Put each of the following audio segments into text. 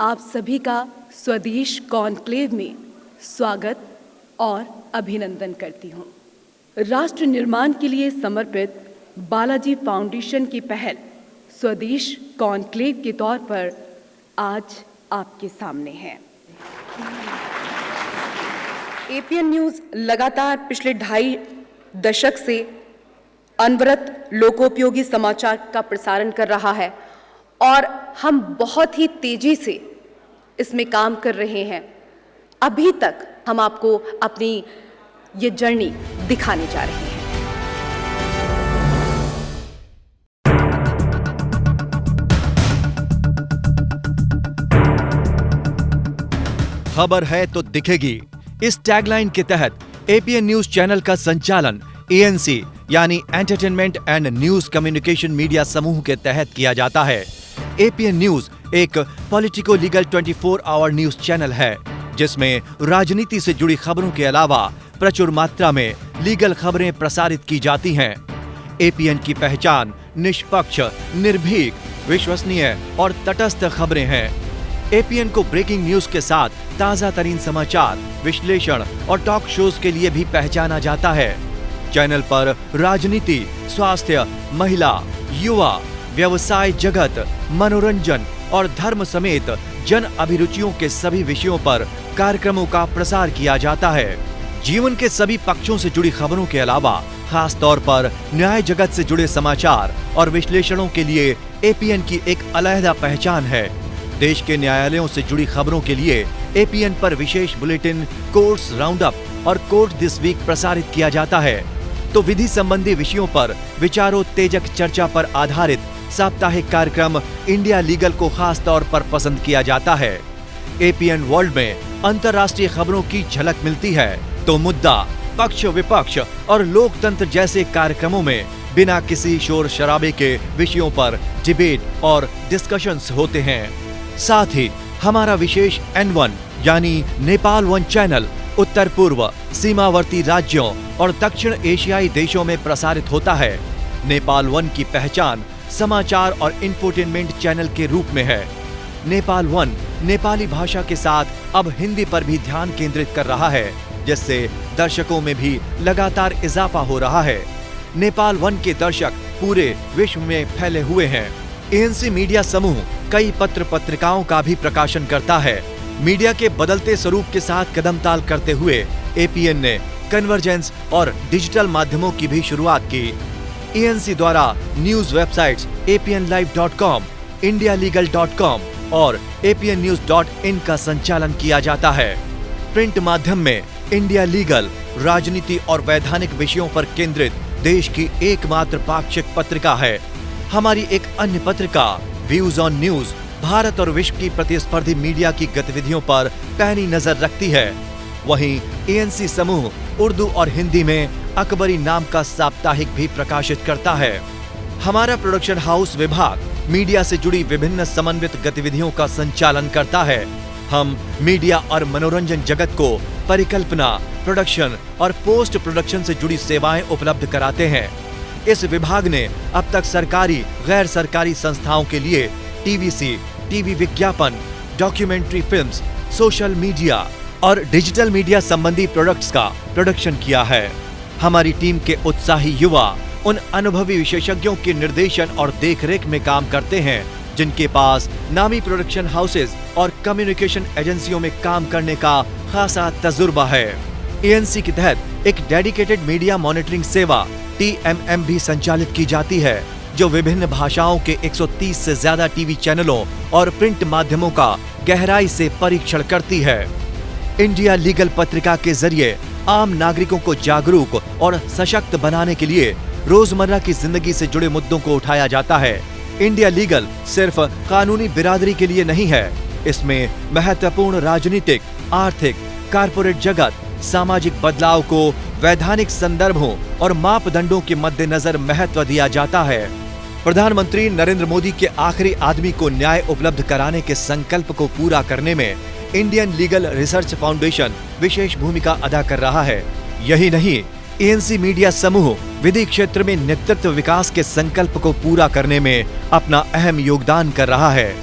आप सभी का स्वदेश कॉन्क्लेव में स्वागत और अभिनंदन करती हूँ। राष्ट्र निर्माण के लिए समर्पित बालाजी फाउंडेशन की पहल स्वदेश कॉन्क्लेव के तौर पर आज आपके सामने है। एपीएन न्यूज़ लगातार पिछले 2.5 दशक से अनवरत लोकोपयोगी समाचार का प्रसारण कर रहा है और हम बहुत ही तेजी से इसमें काम कर रहे हैं। अभी तक हम आपको अपनी ये जर्नी दिखाने जा रहे हैं। खबर है तो दिखेगी। इस टैगलाइन के तहत एपीएन न्यूज चैनल का संचालन एएनसी यानी entertainment and news communication media समूह के तहत किया जाता है। एपीएन न्यूज एक politico legal 24 hour news channel है जिसमें राजनीति से जुड़ी खबरों के अलावा प्रचुर मात्रा में लीगल खबरें प्रसारित की जाती हैं। एपीएन की पहचान निष्पक्ष, निर्भीक, विश्वसनीय और तटस्थ खबरें हैं। एपीएन को ब्रेकिंग न्यूज के साथ ताजा तरीन समाचार, विश्लेषण और टॉक शोज के लिए भी पहचाना जाता है। चैनल पर राजनीति, स्वास्थ्य, महिला, युवा, व्यवसाय जगत, मनोरंजन और धर्म समेत जन अभिरुचियों के सभी विषयों पर कार्यक्रमों का प्रसार किया जाता है। जीवन के सभी पक्षों से जुड़ी खबरों के अलावा खास तौर पर न्याय जगत से जुड़े समाचार और विश्लेषणों के लिए एपीएन की एक अलग पहचान है। देश के न्यायालयों से जुड़ी खबरों के लिए एपीएन पर विशेष बुलेटिन, कोर्ट्स राउंड अप और कोर्ट दिस वीक प्रसारित किया जाता है। तो विधि संबंधी विषयों पर विचारोत्तेजक चर्चा पर आधारित साप्ताहिक कार्यक्रम इंडिया लीगल को खास तौर पर पसंद किया जाता है। एपीएन वर्ल्ड में अंतर्राष्ट्रीय खबरों की झलक मिलती है तो मुद्दा, पक्ष विपक्ष और लोकतंत्र जैसे कार्यक्रमों में बिना किसी शोर शराबे के विषयों पर डिबेट और डिस्कशंस होते हैं। साथ ही हमारा विशेष N1 यानी नेपाल वन चैनल उत्तर पूर्व, सीमावर्ती राज्यों और दक्षिण एशियाई देशों में प्रसारित होता है। नेपाल वन की पहचान समाचार और इंफोटेनमेंट चैनल के रूप में है। नेपाल वन नेपाली भाषा के साथ अब हिंदी पर भी ध्यान केंद्रित कर रहा है, जिससे दर्शकों में भी लगातार इजाफा हो रहा है। नेपाल वन के दर्शक पूरे विश्व में फैले हुए हैं। एएनसी मीडिया समूह कई पत्र पत्रिकाओं का भी प्रकाशन करता है। मीडिया के बदलते स्वरूप के साथ कदमताल करते हुए एपीएन ने कन्वर्जेंस और डिजिटल माध्यमों की भी शुरुआत की। एएनसी द्वारा न्यूज वेबसाइट्स apnlive.com, indialegal.com और apnnews.in का संचालन किया जाता है। प्रिंट माध्यम में इंडिया लीगल राजनीति और वैधानिक विषयों पर केंद्रित देश की एकमात्र पाक्षिक पत्रिका है। हमारी एक अन्य पत्रिका व्यूज ऑन न्यूज भारत और विश्व की प्रतिस्पर्धी मीडिया की गतिविधियों पर पैनी नजर रखती है। वहीं एएनसी समूह उर्दू और हिंदी में अकबरी नाम का साप्ताहिक भी प्रकाशित करता है। हमारा प्रोडक्शन हाउस विभाग मीडिया से जुड़ी विभिन्न समन्वित गतिविधियों का संचालन करता है। हम मीडिया और मनोरंजन जगत को परिकल्पना, प्रोडक्शन और पोस्ट प्रोडक्शन से जुड़ी सेवाएं उपलब्ध कराते हैं। इस विभाग ने अब तक सरकारी, गैर सरकारी संस्थाओं के लिए टीवीसी, टीवी विज्ञापन, डॉक्यूमेंट्री फिल्म्स, सोशल मीडिया और डिजिटल मीडिया संबंधी प्रोडक्ट्स का प्रोडक्शन किया है। हमारी टीम के उत्साही युवा उन अनुभवी विशेषज्ञों के निर्देशन और देखरेख में काम करते हैं जिनके पास नामी प्रोडक्शन हाउसेज और कम्युनिकेशन एजेंसियों में काम करने का खासा तजुर्बा है। एएनसी के तहत एक डेडिकेटेड मीडिया मॉनिटरिंग सेवा TMM भी संचालित की जाती है, जो विभिन्न भाषाओं के 130 से ज्यादा टीवी चैनलों और प्रिंट माध्यमों का गहराई से परीक्षण करती है। इंडिया लीगल पत्रिका के जरिए आम नागरिकों को जागरूक और सशक्त बनाने के लिए रोजमर्रा की जिंदगी से जुड़े मुद्दों को उठाया जाता है। इंडिया लीगल सिर्फ कानूनी बिरादरी के लिए नहीं है, इसमें महत्वपूर्ण राजनीतिक, आर्थिक, कारपोरेट जगत, सामाजिक बदलाव को वैधानिक संदर्भों और मापदंडों के मद्देनजर महत्व दिया जाता है। प्रधानमंत्री नरेंद्र मोदी के आखिरी आदमी को न्याय उपलब्ध कराने के संकल्प को पूरा करने में इंडियन लीगल रिसर्च फाउंडेशन विशेष भूमिका अदा कर रहा है। यही नहीं, एएनसी मीडिया समूह विधि क्षेत्र में नेतृत्व विकास के संकल्प को पूरा करने में अपना अहम योगदान कर रहा है।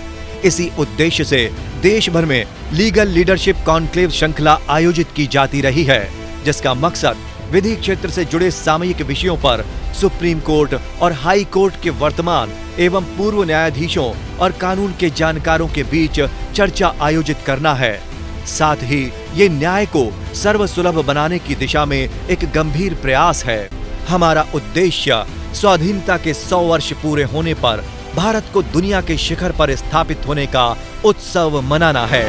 इसी उद्देश्य से देश भर में लीगल लीडरशिप कॉन्क्लेव श्रृंखला आयोजित की जाती रही है, जिसका मकसद विधि क्षेत्र से जुड़े सामयिक विषयों पर सुप्रीम कोर्ट और हाई कोर्ट के वर्तमान एवं पूर्व न्यायाधीशों और कानून के जानकारों के बीच चर्चा आयोजित करना है। साथ ही ये न्याय को सर्वसुलभ बनाने की दिशा में एक गंभीर प्रयास है। हमारा उद्देश्य स्वाधीनता के 100 वर्ष पूरे होने पर भारत को दुनिया के शिखर पर स्थापित होने का उत्सव मनाना है।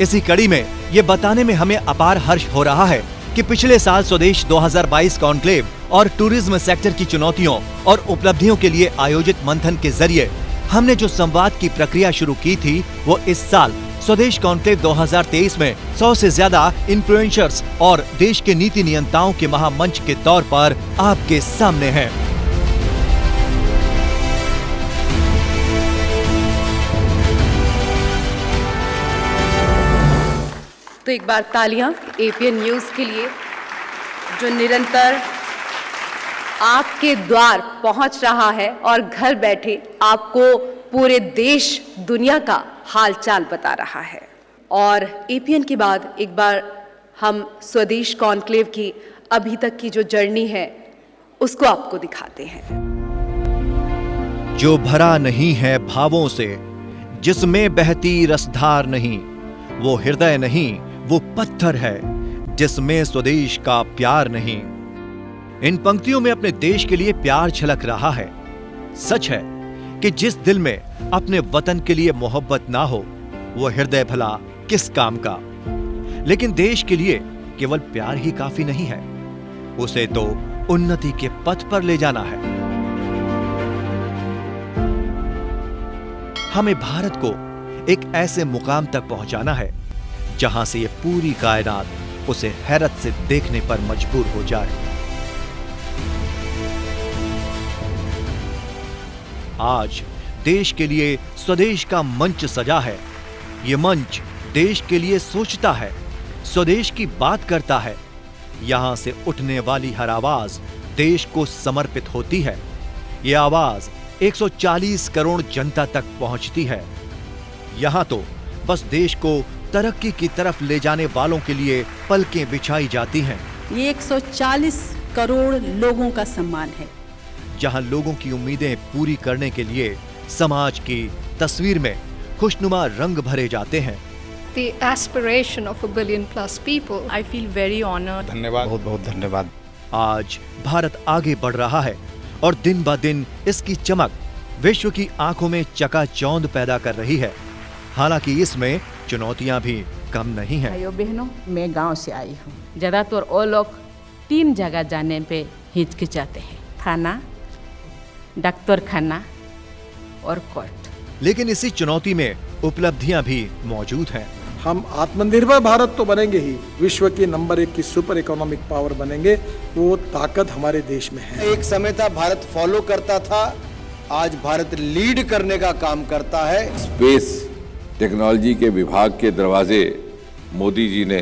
इसी कड़ी में ये बताने में हमें अपार हर्ष हो रहा है कि पिछले साल स्वदेश 2022 कॉन्क्लेव और टूरिज्म सेक्टर की चुनौतियों और उपलब्धियों के लिए आयोजित मंथन के जरिए हमने जो संवाद की प्रक्रिया शुरू की थी, वो इस साल स्वदेश कॉन्क्लेव 2023 में 100 से ज्यादा इन्फ्लुएंसर्स और देश के नीति नियंताओं के महामंच के तौर पर आपके सामने है। तो एक बार तालियां एपीएन न्यूज़ के लिए, जो निरंतर आपके द्वार पहुंच रहा है और घर बैठे आपको पूरे देश दुनिया का हालचाल बता रहा है। और एपीएन के बाद एक बार हम स्वदेश कॉन्क्लेव की अभी तक की जो जर्नी है उसको आपको दिखाते हैं। जो भरा नहीं है भावों से, जिसमें बहती रसधार नहीं, वो हृदय नहीं, वो पत्थर है जिसमें स्वदेश का प्यार नहीं। इन पंक्तियों में अपने देश के लिए प्यार झलक रहा है। सच है कि जिस दिल में अपने वतन के लिए मोहब्बत ना हो, वो हृदय भला किस काम का। लेकिन देश के लिए केवल प्यार ही काफी नहीं है, उसे तो उन्नति के पथ पर ले जाना है। हमें भारत को एक ऐसे मुकाम तक पहुंचाना है जहां से ये पूरी कायनात उसे हैरत से देखने पर मजबूर हो जाए। आज देश के लिए स्वदेश का मंच सजा है। ये मंच देश के लिए सोचता है, स्वदेश की बात करता है। यहां से उठने वाली हर आवाज देश को समर्पित होती है। ये आवाज 140 करोड़ जनता तक पहुंचती है। यहां तो बस देश को तरक्की की तरफ ले जाने वालों के लिए पलकें बिछाई जाती हैं। ये 140 करोड़ लोगों का सम्मान है। जहां लोगों की उम्मीदें पूरी करने के लिए समाज की तस्वीर में खुशनुमा रंग भरे जाते हैं। The aspiration of 1 billion plus people. I feel very honored. धन्यवाद, बहुत बहुत धन्यवाद। आज भारत आगे बढ़ रहा है और दिन ब दिन इसकी चमक विश्व की आंखों में चकाचौंध पैदा कर रही है। हालांकि इसमें चुनौतियां भी कम नहीं हैं। भाइयों बहनों, मैं गांव से आई हूँ। ज्यादातर वो लोग 3 जगह जाने पे हिचकिचाते हैं, थाना, डॉक्टर खाना और कोर्ट। लेकिन इसी चुनौती में उपलब्धियां भी मौजूद हैं। हम आत्मनिर्भर भारत तो बनेंगे ही, विश्व की नंबर 1 की सुपर इकोनॉमिक पावर बनेंगे। वो ताकत हमारे देश में है। एक समय था भारत फॉलो करता था, आज भारत लीड करने का काम करता है। स्पेस टेक्नोलॉजी के विभाग के दरवाजे मोदी जी ने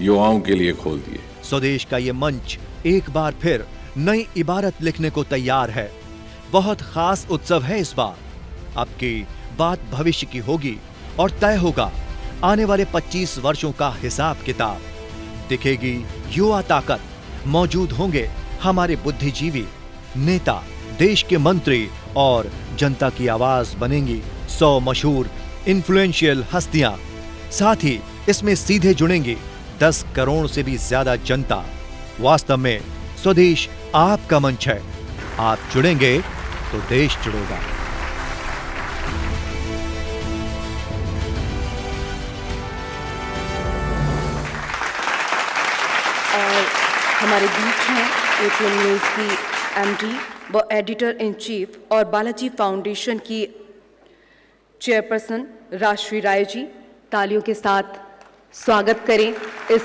युवाओं के लिए खोल दिए। स्वदेश का ये मंच एक बार फिर नई इबारत लिखने को तैयार है। बहुत खास उत्सव है इस बार। अब की बात भविष्य की होगी और तय होगा आने वाले 25 वर्षों का हिसाब किताब। दिखेगी युवा ताकत, मौजूद होंगे हमारे बुद्धिजीवी, नेता, देश के मंत्री और जनता की आवाज बनेंगी 100 मशहूर इन्फ्लुएंशियल हस्तियां। साथ ही इसमें सीधे जुड़ेंगी 10 करोड़ से भी ज्यादा जनता। वास्तव में स्वदेश आपका मंच है। आप जुड़ेंगे तो देश जुड़ेगा। और हमारे बीच हैं एपीएन न्यूज़ की एमडी व एडिटर इन चीफ और बालाजी फाउंडेशन की चेयरपर्सन राष्ट्री राय जी। तालियों के साथ स्वागत करें। इस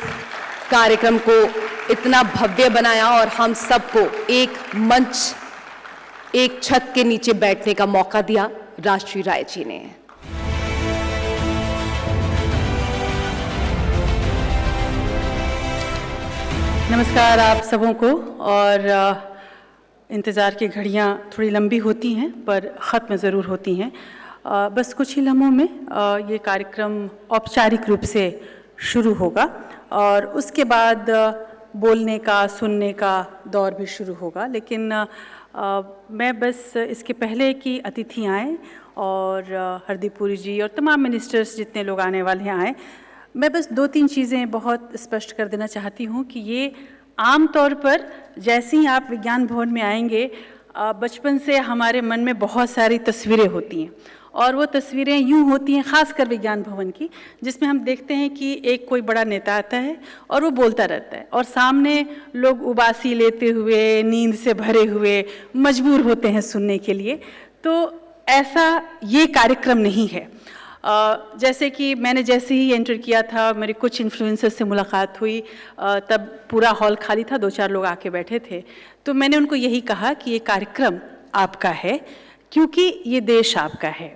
कार्यक्रम को इतना भव्य बनाया और हम सबको एक मंच, एक छत के नीचे बैठने का मौका दिया राष्ट्री राय जी ने। नमस्कार आप सबों को। और इंतज़ार की घड़ियाँ थोड़ी लंबी होती हैं पर ख़त्म ज़रूर होती हैं। बस कुछ ही लम्हों में ये कार्यक्रम औपचारिक रूप से शुरू होगा और उसके बाद बोलने का, सुनने का दौर भी शुरू होगा। लेकिन मैं बस इसके पहले कि अतिथि आएँ और हरदीप पुरी जी और तमाम मिनिस्टर्स जितने लोग आने वाले हैं आएँ, मैं बस 2-3 चीज़ें बहुत स्पष्ट कर देना चाहती हूँ कि ये आम तौर पर जैसे ही आप विज्ञान भवन में आएंगे, बचपन से हमारे मन में बहुत सारी तस्वीरें होती हैं और वो तस्वीरें यूँ होती हैं, ख़ासकर विज्ञान भवन की, जिसमें हम देखते हैं कि एक कोई बड़ा नेता आता है और वो बोलता रहता है और सामने लोग उबासी लेते हुए, नींद से भरे हुए मजबूर होते हैं सुनने के लिए। तो ऐसा ये कार्यक्रम नहीं है। जैसे कि मैंने जैसे ही एंटर किया था, मेरी कुछ इन्फ्लुएंसर्स से मुलाकात हुई, तब पूरा हॉल खाली था, 2-4 लोग आके बैठे थे। तो मैंने उनको यही कहा कि ये कार्यक्रम आपका है क्योंकि ये देश आपका है,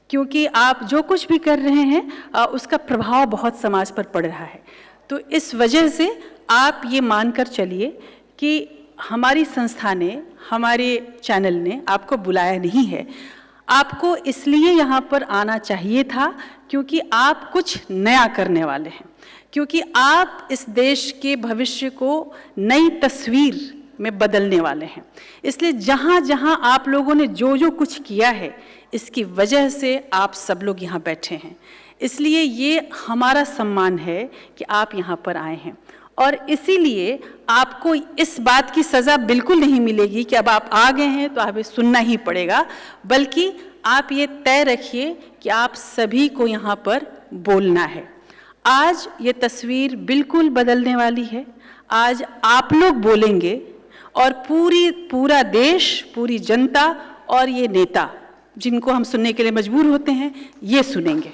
क्योंकि आप जो कुछ भी कर रहे हैं उसका प्रभाव बहुत समाज पर पड़ रहा है। तो इस वजह से आप ये मानकर चलिए कि हमारी संस्था ने, हमारे चैनल ने आपको बुलाया नहीं है। आपको इसलिए यहाँ पर आना चाहिए था क्योंकि आप कुछ नया करने वाले हैं, क्योंकि आप इस देश के भविष्य को नई तस्वीर में बदलने वाले हैं। इसलिए जहाँ जहाँ आप लोगों ने जो जो कुछ किया है, इसकी वजह से आप सब लोग यहाँ बैठे हैं। इसलिए ये हमारा सम्मान है कि आप यहाँ पर आए हैं और इसीलिए आपको इस बात की सज़ा बिल्कुल नहीं मिलेगी कि अब आप आ गए हैं तो हमें सुनना ही पड़ेगा, बल्कि आप ये तय रखिए कि आप सभी को यहाँ पर बोलना है। आज ये तस्वीर बिल्कुल बदलने वाली है। आज आप लोग बोलेंगे और पूरा देश, पूरी जनता और ये नेता जिनको हम सुनने के लिए मजबूर होते हैं, ये सुनेंगे।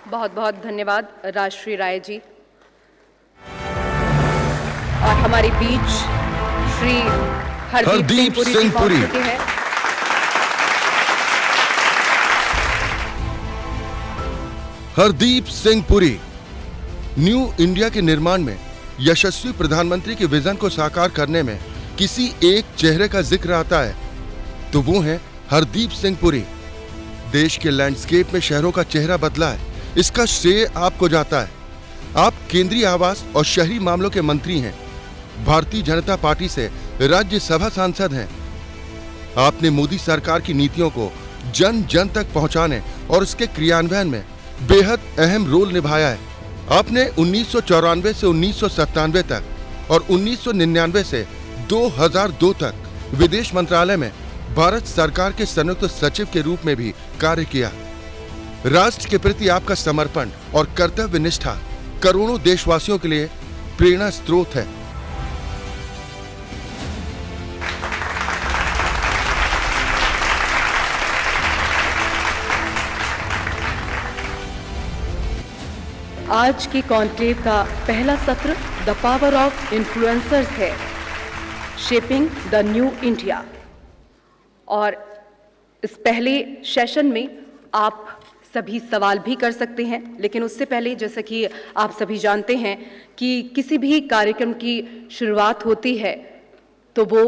बहुत बहुत धन्यवाद राजश्री राय जी। और हमारे बीच श्री हरदीप सिंह पुरी पहुंच चुके हैं। हरदीप सिंह पुरी न्यू इंडिया के निर्माण में यशस्वी प्रधानमंत्री के विजन को साकार करने में किसी एक चेहरे का जिक्र आता है तो वो है हरदीप सिंह पुरी। देश के लैंडस्केप में शहरों का चेहरा बदला है, इसका श्रेय आपको जाता है। आप केंद्रीय आवास और शहरी मामलों के मंत्री हैं, भारतीय जनता पार्टी से राज्यसभा सांसद हैं। आपने मोदी सरकार की नीतियों को जन जन तक पहुंचाने और उसके क्रियान्वयन में बेहद अहम रोल निभाया है। आपने 1994 से 1997 तक और 1999 से 2002 तक विदेश मंत्रालय में भारत सरकार के संयुक्त सचिव के रूप में भी कार्य किया। राष्ट्र के प्रति आपका समर्पण और कर्तव्य निष्ठा करोड़ों देशवासियों के लिए प्रेरणा स्रोत है। आज के कॉन्क्लेव का पहला सत्र द पावर ऑफ इन्फ्लुएंसर्स है, शेपिंग द न्यू इंडिया। और इस पहले सेशन में आप सभी सवाल भी कर सकते हैं, लेकिन उससे पहले जैसा कि आप सभी जानते हैं कि किसी भी कार्यक्रम की शुरुआत होती है तो वो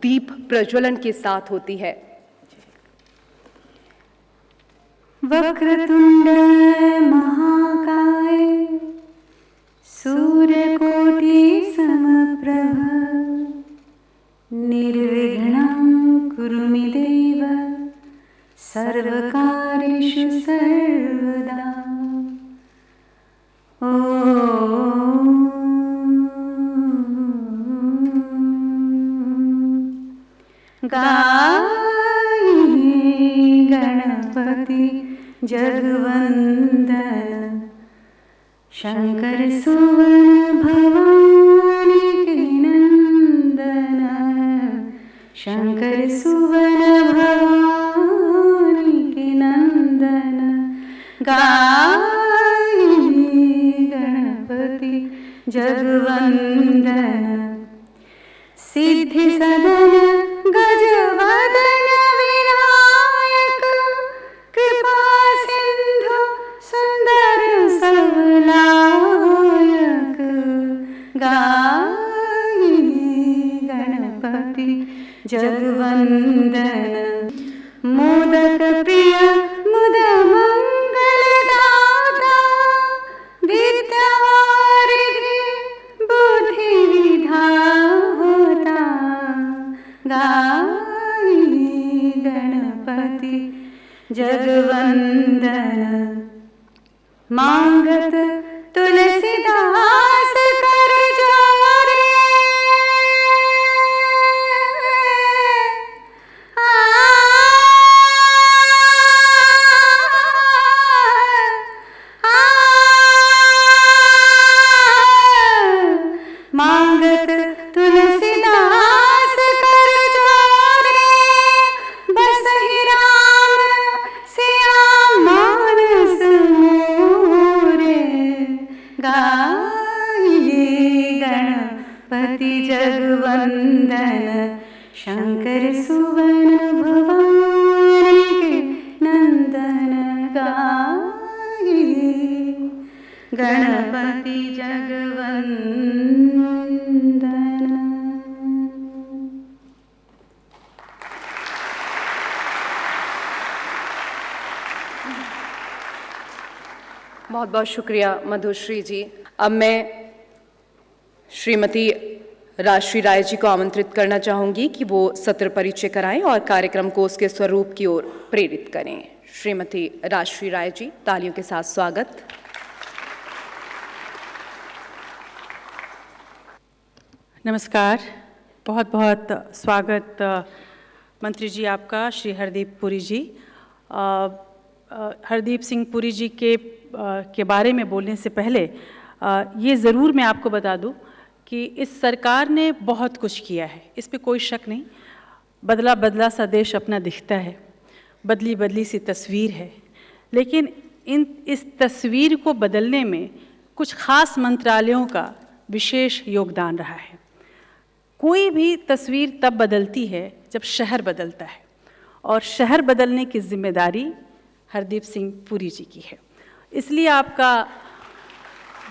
दीप प्रज्वलन के साथ होती है। वक्रतुंड महाकाय सूर्यकोटि समप्रभ निर्विघ्नं कुरु मे देव सर्वकार्येषु सर्वदा। गाये गणपति जगवंदन शंकर सुवन भवानी के नंदन, शंकर सुवन भवानी के नंदन। गाये गणपति जगवंदन सिद्धि सदन गजवदन विनायक कृपा सिंधु सुंदर सबलायक। गाये गणपति जगवंदन मोदक प्रिय मुद मंगलदाता विद्यावारिधि बुद्धि विधाता गायी गणपति जगवंदन मांगत तुलसीदास कर जोरे मांगत तुलसीदास कर जोरे बसहि राम सिया मानस मोरे गाये गणपति जगवंदन शंकर सुवन भवानी के नंदन गाये गणपति जगवंदन। बहुत बहुत शुक्रिया मधुश्री जी। अब मैं श्रीमती राजश्री राय जी को आमंत्रित करना चाहूंगी कि वो सत्र परिचय कराएं और कार्यक्रम को उसके स्वरूप की ओर प्रेरित करें। श्रीमती राजश्री राय जी, तालियों के साथ स्वागत। नमस्कार, बहुत बहुत स्वागत मंत्री जी आपका, श्री हरदीप पुरी जी। हरदीप सिंह पुरी जी के बारे में बोलने से पहले ये ज़रूर मैं आपको बता दूं कि इस सरकार ने बहुत कुछ किया है, इस पे कोई शक नहीं। बदला बदला सा देश अपना दिखता है, बदली बदली सी तस्वीर है, लेकिन इस तस्वीर को बदलने में कुछ खास मंत्रालयों का विशेष योगदान रहा है। कोई भी तस्वीर तब बदलती है जब शहर बदलता है, और शहर बदलने की जिम्मेदारी हरदीप सिंह पुरी जी की है। इसलिए आपका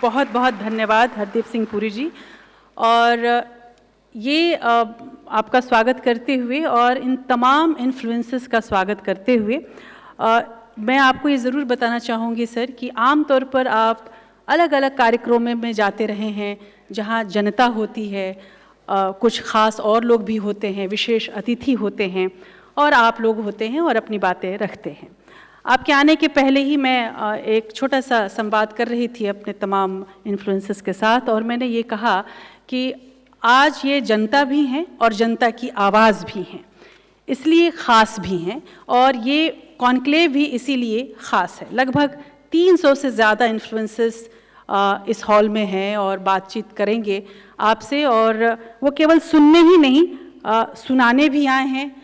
बहुत बहुत धन्यवाद हरदीप सिंह पुरी जी। और ये आपका स्वागत करते हुए और इन तमाम इन्फ्लुएंसेस का स्वागत करते हुए मैं आपको ये ज़रूर बताना चाहूँगी सर कि आम तौर पर आप अलग अलग कार्यक्रमों में जाते रहे हैं जहाँ जनता होती है, कुछ ख़ास और लोग भी होते हैं, विशेष अतिथि होते हैं, और आप लोग होते हैं और अपनी बातें रखते हैं। आपके आने के पहले ही मैं एक छोटा सा संवाद कर रही थी अपने तमाम इन्फ्लुएंसर्स के साथ, और मैंने ये कहा कि आज ये जनता भी हैं और जनता की आवाज़ भी हैं, इसलिए ख़ास भी हैं, और ये कॉन्क्लेव भी इसीलिए ख़ास है। लगभग 300 से ज़्यादा इन्फ्लुएंसर्स इस हॉल में हैं और बातचीत करेंगे आपसे, और वो केवल सुनने ही नहीं, सुनाने भी आए हैं,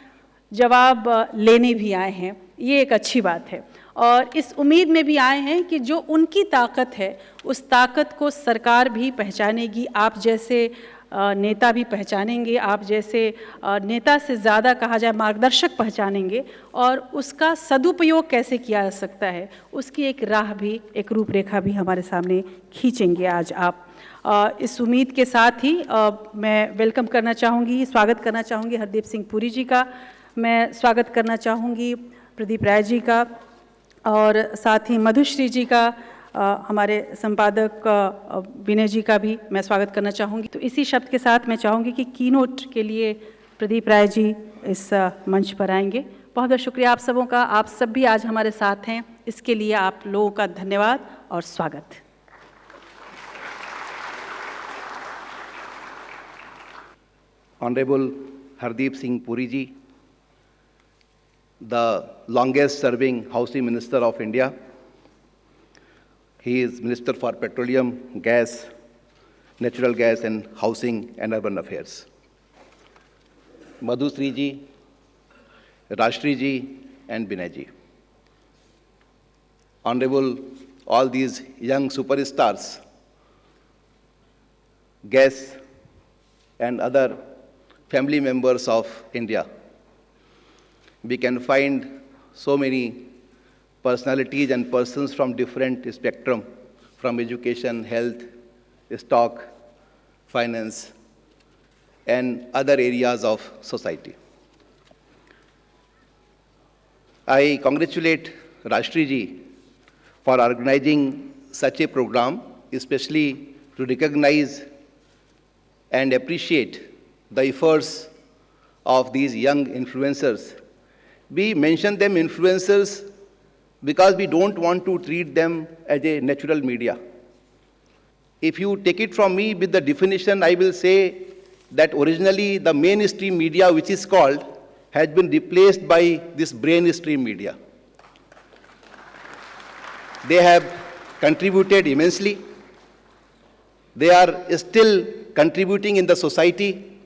जवाब लेने भी आए हैं। ये एक अच्छी बात है, और इस उम्मीद में भी आए हैं कि जो उनकी ताकत है उस ताकत को सरकार भी पहचानेगी, आप जैसे नेता भी पहचानेंगे, आप जैसे नेता से ज़्यादा कहा जाए मार्गदर्शक पहचानेंगे, और उसका सदुपयोग कैसे किया जा सकता है उसकी एक राह भी, एक रूपरेखा भी हमारे सामने खींचेंगे आज आप। इस उम्मीद के साथ ही मैं वेलकम करना चाहूँगी, स्वागत करना चाहूँगी हरदीप सिंह पुरी जी का। मैं स्वागत करना चाहूँगी प्रदीप राय जी का, और साथ ही मधुश्री जी का, हमारे संपादक विनय जी का भी मैं स्वागत करना चाहूँगी। तो इसी शब्द के साथ मैं चाहूँगी कि कीनोट के लिए प्रदीप राय जी इस मंच पर आएंगे। बहुत बहुत शुक्रिया आप सबों का, आप सब भी आज हमारे साथ हैं, इसके लिए आप लोगों का धन्यवाद और स्वागत। Honorable Hardeep Singh Puri ji, the longest serving Housing Minister of India. He is Minister for Petroleum, Gas, Natural Gas and Housing and Urban Affairs. Madhusri ji, Rajshri ji and Binay ji. Honorable all these young superstars, guests and other family members of India. We can find so many personalities and persons from different spectrum, from education, health, stock, finance, and other areas of society. I congratulate Rashtriya ji for organizing such a program, especially to recognize and appreciate the efforts of these young influencers. We mention them influencers because we don't want to treat them as a natural media. If you take it from me with the definition, I will say that originally the mainstream media, which is called, has been replaced by this brainstream media. They have contributed immensely. They are still contributing in the society,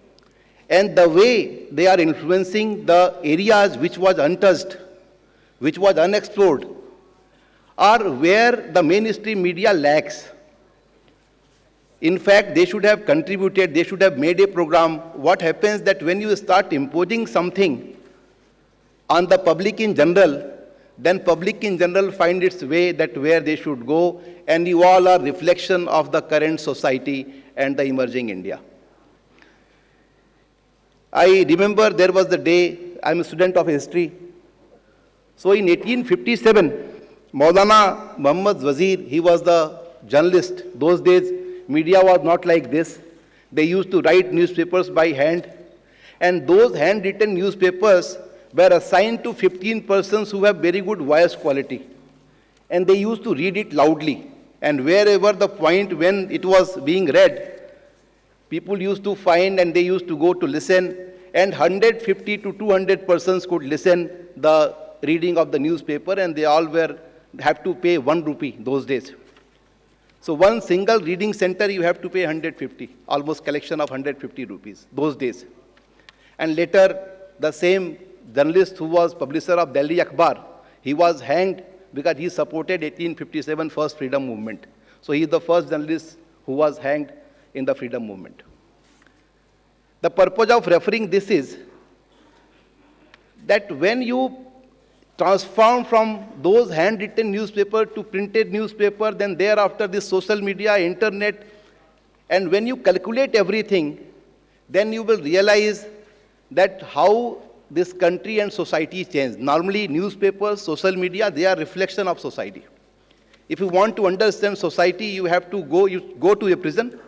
and the way they are influencing the areas which was untouched, which was unexplored, are where the mainstream media lacks. In fact, they should have contributed, they should have made a program. What happens that when you start imposing something on the public in general, then public in general find its way that where they should go, and you all are reflection of the current society and the emerging India. I remember there was the day, I'm a student of history. So in 1857, Maulana Muhammad Wazir, he was the journalist. Those days, media was not like this. They used to write newspapers by hand, and those handwritten newspapers were assigned to 15 persons who have very good voice quality. And they used to read it loudly. And wherever the point when it was being read, people used to find and they used to go to listen, and 150 to 200 persons could listen the reading of the newspaper, and they all have to pay 1 rupee those days. So one single reading center, you have to pay 150, almost collection of 150 rupees those days. And later, the same journalist who was publisher of Delhi Akhbar, he was hanged because he supported 1857 first freedom movement. So he is the first journalist who was hanged in the freedom movement. The purpose of referring this is that when you transform from those handwritten newspaper to printed newspaper, then thereafter this social media, internet, and when you calculate everything, then you will realize that how this country and society changed. Normally newspapers, social media, they are reflection of society. If you want to understand society, you have to go to a prison,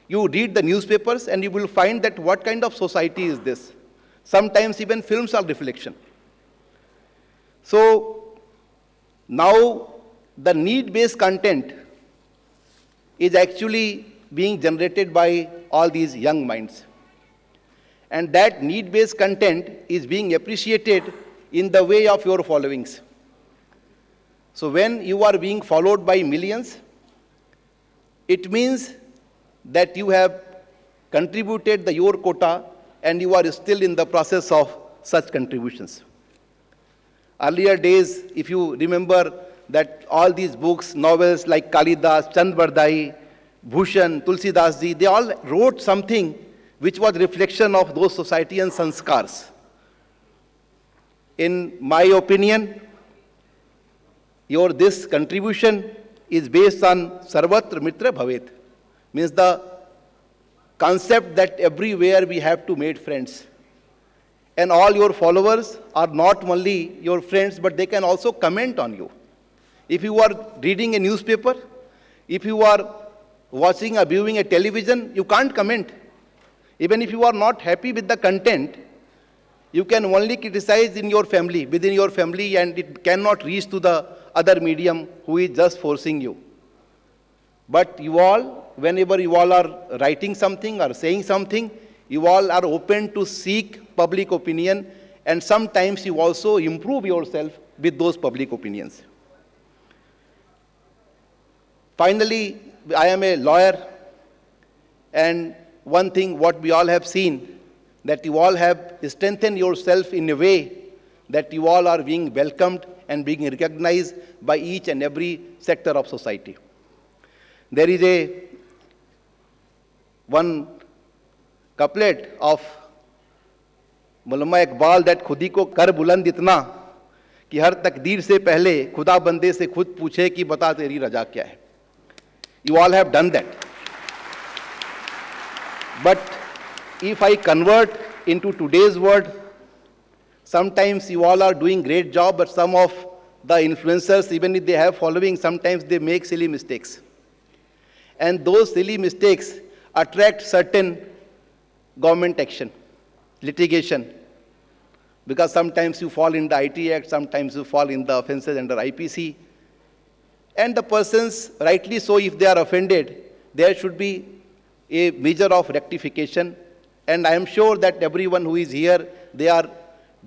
you read the newspapers, and you will find that what kind of society is this. Sometimes even films are reflection. So now the need-based content is actually being generated by all these young minds. And that need-based content is being appreciated in the way of your followings. So when you are being followed by millions, it means that you have contributed your quota and you are still in the process of such contributions. Earlier days, if you remember that all these books, novels like Kalidas, Chand Bardai, Bhushan, Tulsidas ji, they all wrote something which was reflection of those society and sanskars. In my opinion, this contribution is based on Sarvatra Mitra Bhavet, means the concept that everywhere we have to make friends. And all your followers are not only your friends, but they can also comment on you. If you are reading a newspaper, if you are watching or viewing a television, you can't comment. Even if you are not happy with the content, you can only criticize in your family, within your family, and it cannot reach to the other medium who is just forcing you. But you all, whenever you all are writing something or saying something, you all are open to seek public opinion, and sometimes you also improve yourself with those public opinions. Finally, I am a lawyer, and one thing what we all have seen, that you all have strengthened yourself in a way that you all are being welcomed and being recognized by each and every sector of society. There is one couplet of Mulama Iqbal that खुदी को कर बुलंद इतना कि हर तकदीर से पहले खुदा बंदे से खुद पूछे कि बता तेरी रजा क्या है. You all have done that. But if I convert into today's word, sometimes you all are doing great job, but some of the influencers, even if they have following, sometimes they make silly mistakes. And those silly mistakes attract certain government action, litigation, because sometimes you fall in the IT Act, sometimes you fall in the offenses under IPC. And the persons, rightly so, if they are offended, there should be a measure of rectification. And I am sure that everyone who is here, they are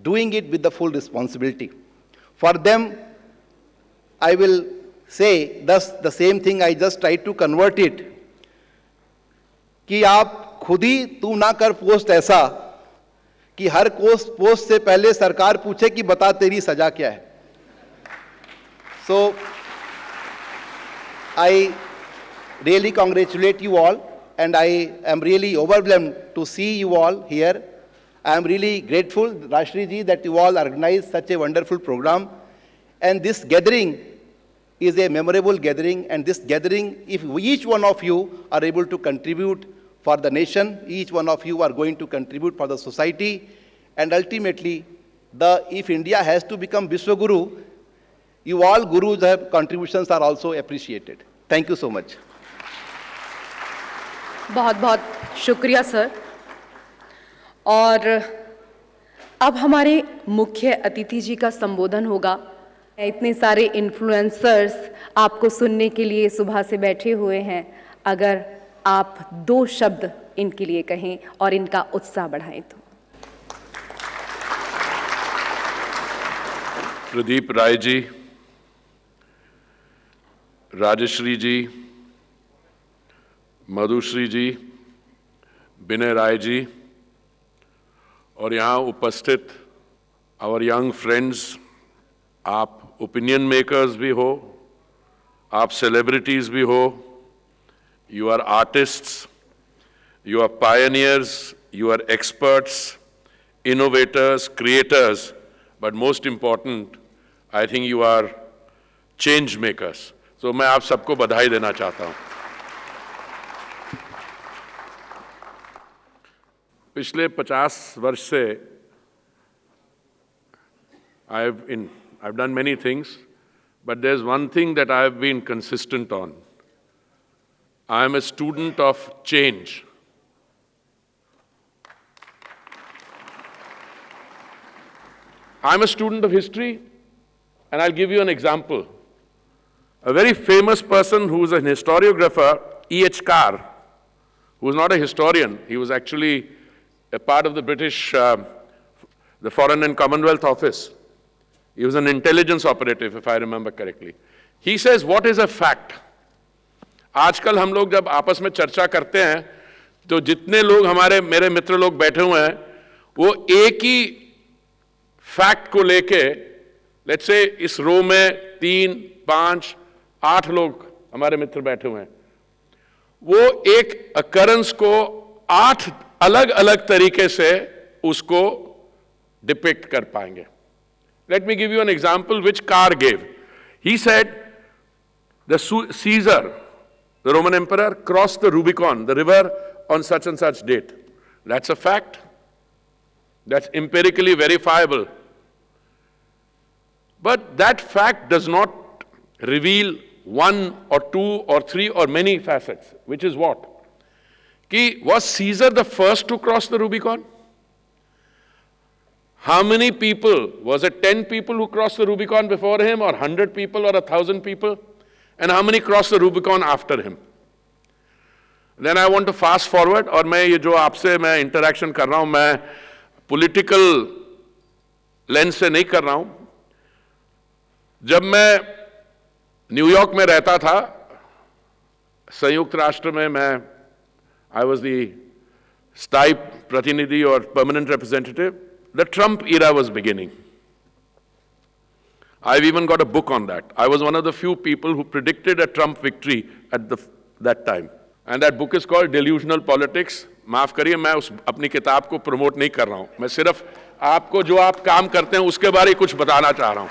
doing it with the full responsibility. For them, I will say thus the same thing, I just try to convert it, कि आप खुद ही तू ना कर post ऐसा कि हर post से पहले सरकार पूछे कि बता तेरी सजा क्या है. So, I really congratulate you all, and I am really overwhelmed to see you all here. I am really grateful, Rashri ji, that you all organized such a wonderful program. And this gathering is a memorable gathering, and this gathering, if each one of you are able to contribute for the nation, each one of you are going to contribute for the society, and ultimately, if India has to become Vishwaguru, you all gurus have contributions are also appreciated. Thank you so much. बहुत बहुत शुक्रिया sir. और अब हमारे मुख्य अतिथि जी का संबोधन होगा. इतने सारे इन्फ्लुएंसर्स आपको सुनने के लिए सुबह से बैठे हुए हैं. अगर आप 2 शब्द इनके लिए कहें और इनका उत्साह बढ़ाएं तो. प्रदीप राय जी, राजश्री जी, मधुश्री जी, विनय राय जी, और यहाँ उपस्थित आवर यंग फ्रेंड्स, आप ओपिनियन मेकर्स भी हो, आप सेलिब्रिटीज भी हो, you are artists, you are pioneers, you are experts, innovators, creators, but most important, I think you are change makers. So मैं आप सबको बधाई देना चाहता हूँ. पिछले 50 वर्ष से I've done many things, but there's one thing that I've been consistent on. I am a student of change. I'm a student of history, and I'll give you an example. A very famous person who is an historiographer, E.H. Carr, who was not a historian, he was actually a part of the British, the Foreign and Commonwealth Office. He was an intelligence operative, if I remember correctly. He says, what is a fact? आजकल हम लोग जब आपस में चर्चा करते हैं, तो जितने लोग मेरे मित्र लोग बैठे हुए हैं, वो एक ही फैक्ट को लेके, लेट्स से इस रो में 3, 5, 8 लोग हमारे मित्र बैठे हुए हैं, वो एक अकरेंस को 8 अलग अलग तरीके से उसको डिपिक्ट कर पाएंगे. Let me give you an example which Carr gave. He said, the Caesar, the Roman emperor, crossed the Rubicon, the river, on such and such date. That's a fact. That's empirically verifiable. But that fact does not reveal 1 or 2 or 3 or many facets, which is what? Was Caesar the first to cross the Rubicon? How many people? Was it 10 people who crossed the Rubicon before him, or 100 people, or 1,000 people? And how many crossed the Rubicon after him? Then I want to fast forward, और मैं ये जो आपसे मैं interaction कर रहा हूँ, मैं political lens से नहीं कर रहा हूँ. जब मैं न्यूयॉर्क में रहता था, संयुक्त राष्ट्र में मैं, I was the स्थायी प्रतिनिधि or permanent representative. The Trump era was beginning. I've even got a book on that. I was one of the few people who predicted a Trump victory at that time. And that book is called Delusional Politics. माफ करिए, मैं अपनी किताब को promote नहीं कर रहा हूं. मैं सिर्फ आपको जो आप काम करते हैं उसके बारे में कुछ बताना चाह रहा हूं.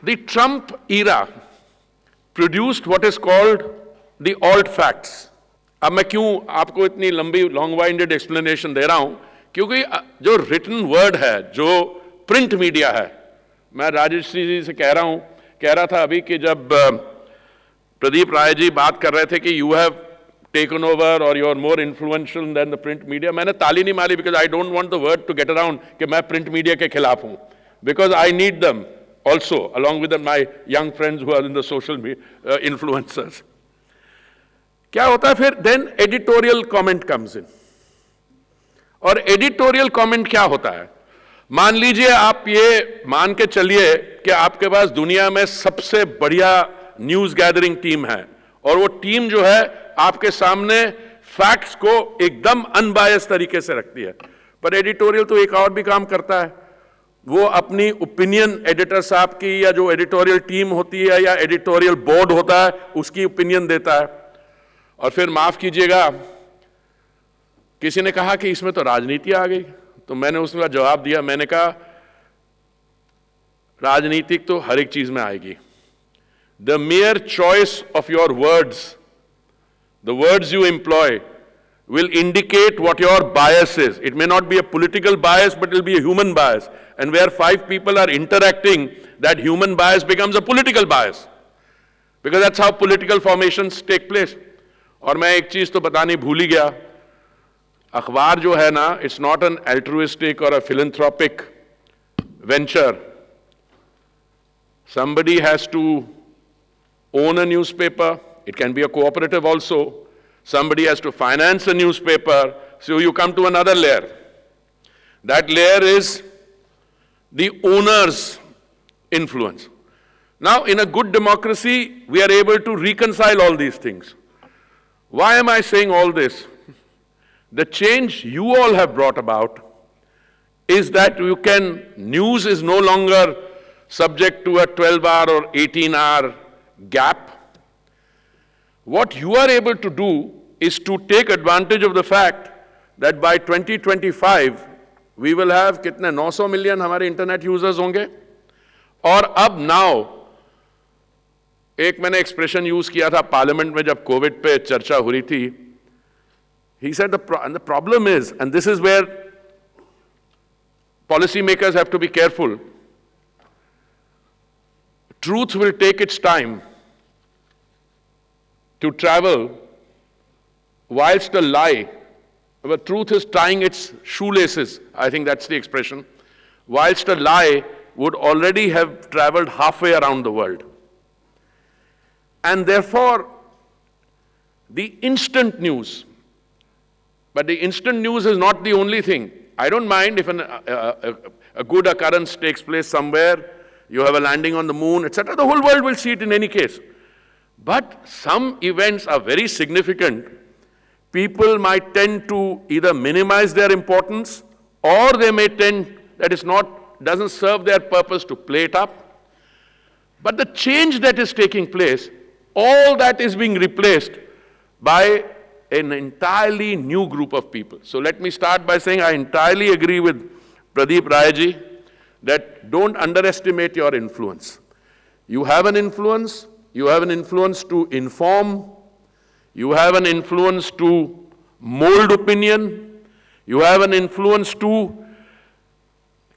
The Trump era produced what is called the alt facts. अब मैं क्यों आपको इतनी लंबी लॉन्ग वाइंडेड एक्सप्लेनेशन दे रहा हूं, क्योंकि जो रिटन वर्ड है, जो प्रिंट मीडिया है, मैं राजश्री जी से कह रहा था अभी कि जब प्रदीप राय जी बात कर रहे थे कि यू हैव टेकन ओवर और you are more influential than the print media, मैंने ताली नहीं मारी, because I don't want the word to get around कि मैं प्रिंट मीडिया के खिलाफ हूं, because I need them also along with my young friends who are in the social media influencers. क्या होता है फिर? then editorial comment comes in. और editorial comment क्या होता है? मान लीजिए आप ये मान के चलिए कि आपके पास दुनिया में सबसे बढ़िया न्यूज गैदरिंग टीम है और वो टीम जो है आपके सामने फैक्ट्स को एकदम अनबायस तरीके से रखती है, पर एडिटोरियल तो एक और भी काम करता है, वो अपनी ओपिनियन एडिटर साहब की या जो एडिटोरियल टीम होती है या एडिटोरियल बोर्ड होता है उसकी ओपिनियन देता है। और फिर माफ कीजिएगा, किसी ने कहा कि इसमें तो राजनीति आ गई, तो मैंने उसका जवाब दिया, मैंने कहा राजनीतिक तो हर एक चीज में आएगी। The mere choice of your words, the words you employ will indicate what your bias is. It may not be a political bias, but it will be a human bias. And where 5 people are interacting, that human bias becomes a political bias. Because that's how political formations take place. और मैं एक चीज तो बतानी भूल ही गया, अखबार जो है ना, it's not an altruistic or a philanthropic venture. Somebody has to own a newspaper. It can be a cooperative also. Somebody has to finance a newspaper, so you come to another layer. That layer is the owner's influence. Now, in a good democracy, we are able to reconcile all these things. Why am I saying all this? The change you all have brought about is that news is no longer subject to a 12-hour or 18-hour gap. What you are able to do is to take advantage of the fact that by 2025 we will have कितने 900 million हमारे internet users होंगे। और अब now एक मैंने expression use किया था parliament में जब कोविड पे चर्चा हो रही थी, he said the problem is, and this is where policy makers have to be careful, truth will take its time to travel, whilst the lie, the truth is tying its shoelaces, I think that's the expression, whilst a lie would already have traveled halfway around the world. And therefore, the instant news, but the instant news is not the only thing. I don't mind if a good occurrence takes place somewhere, you have a landing on the moon, etc. The whole world will see it in any case. But some events are very significant. People might tend to either minimize their importance, or they may tend that doesn't serve their purpose to play it up. But the change that is taking place, all that is being replaced by an entirely new group of people. So let me start by saying I entirely agree with Pradeep Rai ji that don't underestimate your influence. You have an influence. You have an influence to inform. You have an influence to mold opinion. You have an influence to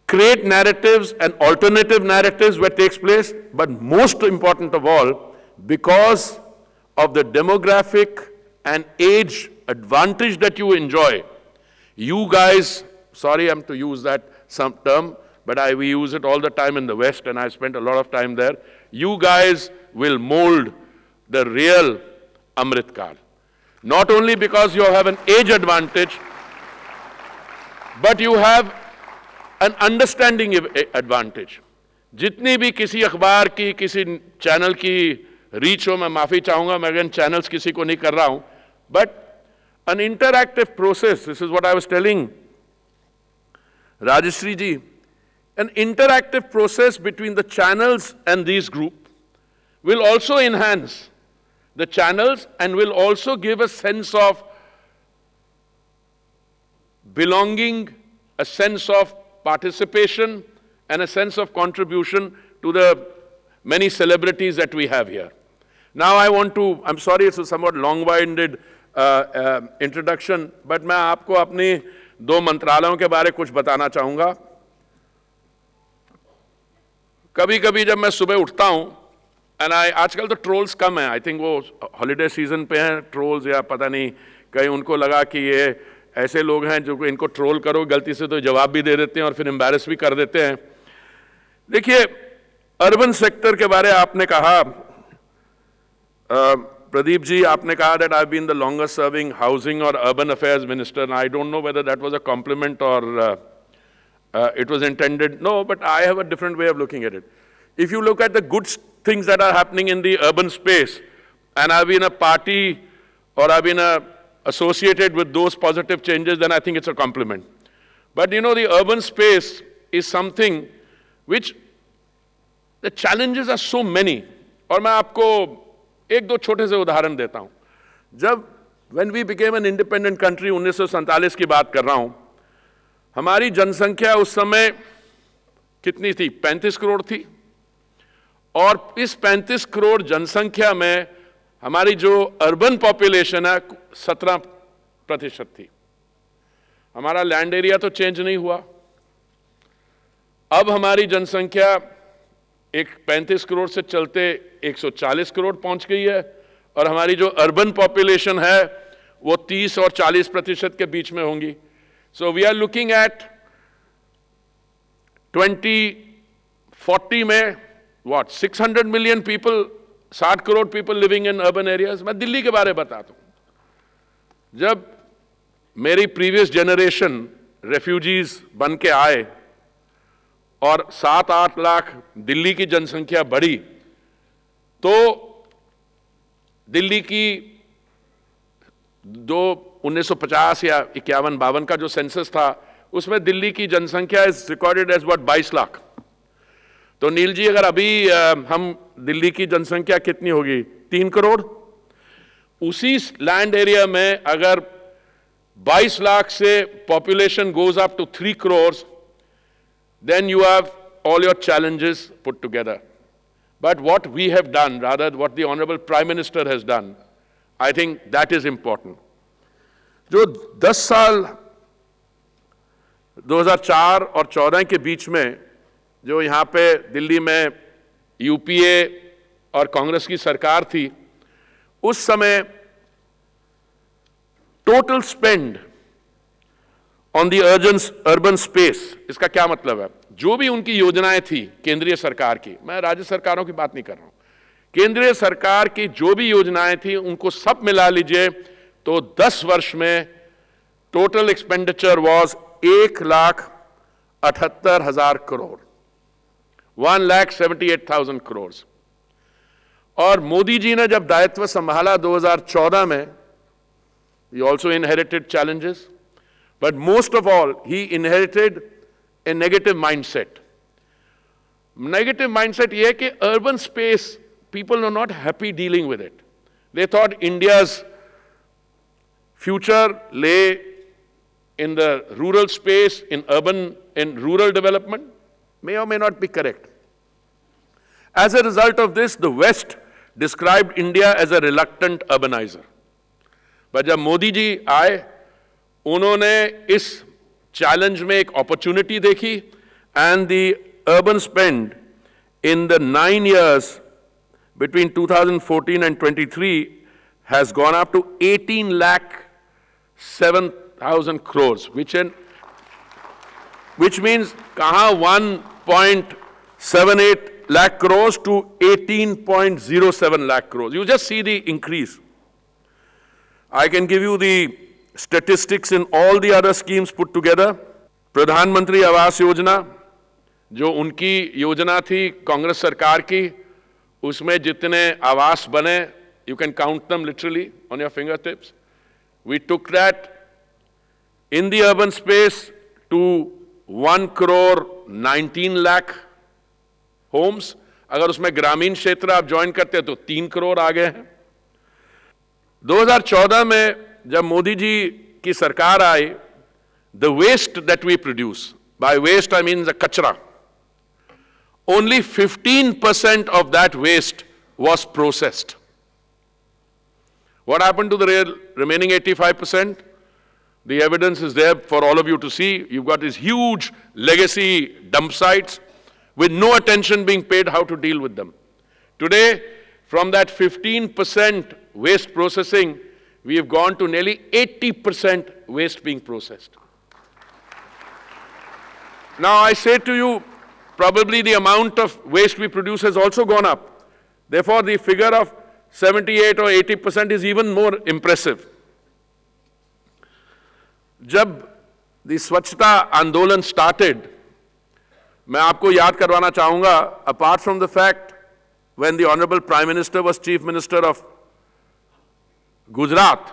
create narratives and alternative narratives where it takes place. But most important of all, because of the demographic and age advantage that you enjoy, you guys, sorry I'm to use that some term, but we use it all the time in the West and I spent a lot of time there. You guys will mold the real Amrit Kaal. Not only because you have an age advantage, but you have an understanding advantage. जितनी भी किसी अखबार की, किसी channel की reach हो, मैं माफी चाहूंगा, मैं अगेन चैनल्स किसी को नहीं कर रहा हूं, but an interactive process, this is what I was telling Rajeshri ji, an interactive process between the channels and these groups will also enhance the channels and will also give a sense of belonging, a sense of participation, and a sense of contribution to the many celebrities that we have here. Now I want to, I'm sorry it's a somewhat long-winded introduction, but मैं आपको अपनी 2 मंत्रालयों के बारे कुछ बताना चाहूंगा। कभी कभी जब मैं सुबह उठता हूं, आजकल तो ट्रोल्स कम है, आई थिंक वो हॉलीडे सीजन पे हैं ट्रोल्स, या पता नहीं कहीं उनको लगा कि ये ऐसे लोग हैं जो इनको ट्रोल करो गलती से तो जवाब भी दे देते हैं और फिर एम्बैरेस भी कर देते हैं। देखिए, अर्बन सेक्टर के बारे आपने कहा, प्रदीप जी, आपने कहा that I've been the longest serving housing or urban affairs minister, and I don't know whether that was a compliment or it was intended. No, but I have a different way of looking at it. If you look at the good things that are happening in the urban space, and I've been a party or I've been associated with those positive changes, then I think it's a compliment. But you know, the urban space is something which the challenges are so many. और मैं आपको 1-2 छोटे से उदाहरण देता हूं। जब when we became an independent country 1947 की बात कर रहा हूं, हमारी जनसंख्या उस समय कितनी थी? 35 करोड़ थी। और इस 35 करोड़ जनसंख्या में हमारी जो अर्बन पॉपुलेशन है 17% थी। हमारा लैंड एरिया तो चेंज नहीं हुआ। अब हमारी जनसंख्या एक 35 करोड़ से चलते 140 करोड़ पहुंच गई है, और हमारी जो अर्बन पॉपुलेशन है वो 30 और 40% के बीच में होंगी। So we are looking at 2040 में 600 million people, 60 crore people living in urban areas. मैं दिल्ली के बारे में बताता हूं। जब मेरी प्रीवियस जनरेशन रेफ्यूजीज बन के आए और 7-8 लाख दिल्ली की जनसंख्या बढ़ी, तो दिल्ली की 1950 या 51-52 का जो सेंसस था, उसमें दिल्ली की जनसंख्या इज रिकॉर्डेड एज 22 लाख। तो नील जी, अगर अभी हम दिल्ली की जनसंख्या कितनी होगी? 3 करोड़। उसी लैंड एरिया में अगर 22 लाख से population goes up to 3 crore, then you have all your challenges put together. But what we have done, rather what the Honorable Prime Minister has done, I think that is important. जो 10 साल 2004 और 14 के बीच में जो यहाँ पे दिल्ली में यूपीए और कांग्रेस की सरकार थी, उस समय total spend on the urban space, इसका क्या मतलब है? जो भी उनकी योजनाएं थी केंद्रीय सरकार की, मैं राज्य सरकारों की बात नहीं कर रहा हूं, केंद्रीय सरकार की जो भी योजनाएं थी उनको सब मिला लीजिए तो 10 वर्ष में total expenditure was 1,78,000 crore, 1,78,000 crore. और मोदी जी ने जब दायित्व संभाला 2014 में, he also inherited challenges. But most of all, he inherited a negative mindset. Negative mindset ये कि urban space, people were not happy dealing with it. They thought India's future lay in the rural space, in rural development. May or may not be correct. As a result of this, the West described India as a reluctant urbanizer. But जब मोदी जी आए, उन्होंने इस challenge में एक opportunity देखी, and the urban spend in the 9 years between 2014 and 23 has gone up to 18,07,000 crores, which means कहाँ 1.78 lakh crores to 18.07 lakh crores. You just see the increase. I can give you the statistics in all the other schemes put together. प्रधानमंत्री आवास योजना, जो उनकी योजना थी कांग्रेस सरकार की, उसमें जितने आवास बने, you can count them literally on your fingertips. We took that in the urban space to 1,19 lakh homes. अगर उसमें ग्रामीण क्षेत्र आप ज्वाइन करते तो 3 करोड़ आ गए हैं। 2014 में जब मोदी जी की सरकार आई, the waste that we produce, by waste I mean the kachra, only 15% of that waste was processed. What happened to the remaining 85%, the evidence is there for all of you to see. You've got these huge legacy dump sites with no attention being paid how to deal with them. Today, from that 15% waste processing, we have gone to nearly 80% waste being processed. Now I say to you, probably the amount of waste we produce has also gone up. Therefore, the figure of 78 or 80% is even more impressive. जब the स्वच्छता आंदोलन started, मैं आपको याद करवाना चाहूंगा, apart from the fact when the Honorable Prime Minister was Chief Minister of Gujarat,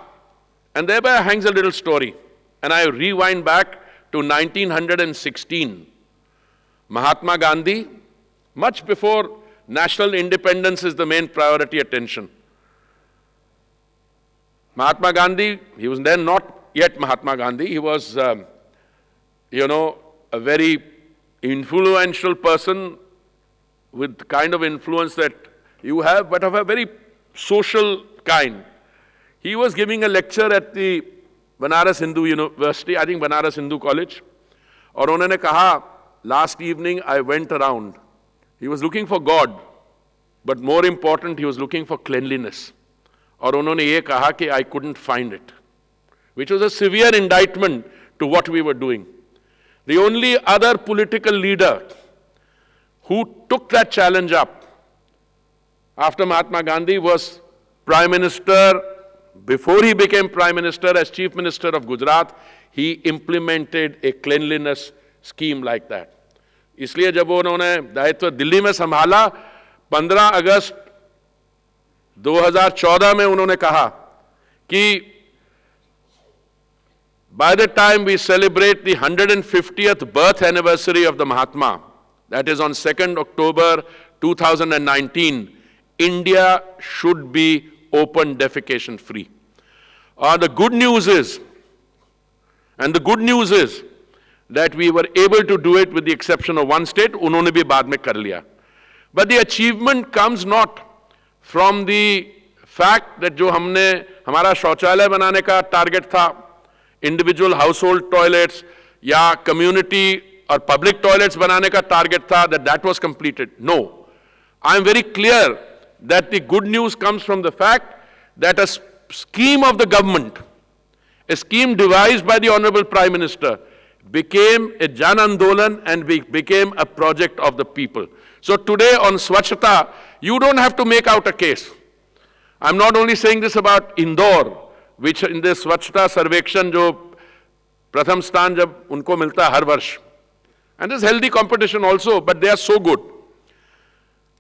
and thereby hangs a little story, and I rewind back to 1916. Mahatma Gandhi, much before national independence is the main priority attention. Mahatma Gandhi, he was then not yet Mahatma Gandhi, he was, a very influential person with the kind of influence that you have, but of a very social kind. He was giving a lecture at the Banaras Hindu University, I think Banaras Hindu College, और उन्होंने कहा, last evening I went around. He was looking for God, but more important, he was looking for cleanliness. और उन्होंने ये कहा कि I couldn't find it, which was a severe indictment to what we were doing. The only other political leader who took that challenge up after Mahatma Gandhi was Prime Minister. Before he became Prime Minister, as Chief Minister of Gujarat, he implemented a cleanliness scheme like that. इसलिए जब उन्होंने दायित्व दिल्ली में संभाला, 15 अगस्त 2014 में उन्होंने कहा कि by the time we celebrate the 150th birth anniversary of the Mahatma, that is on 2nd October 2019, India should be open defecation free. The good news is that we were able to do it with the exception of one state, उन्होंने भी बाद में कर लिया. But the achievement comes not from the fact that जो हमने हमारा शौचालय बनाने का टारगेट था, individual household toilets या community or public toilets बनाने का टारगेट था, that was completed. No. I am very clear that the good news comes from the fact that a scheme of the government, a scheme devised by the Honorable Prime Minister, became a Jan Andolan and became a project of the people. So today on Swachhata, you don't have to make out a case. I'm not only saying this about Indore, which in this Swachhata Sarvekshan जो प्रथम स्थान जब उनको मिलता है हर वर्ष, and there's healthy competition also, but they are so good.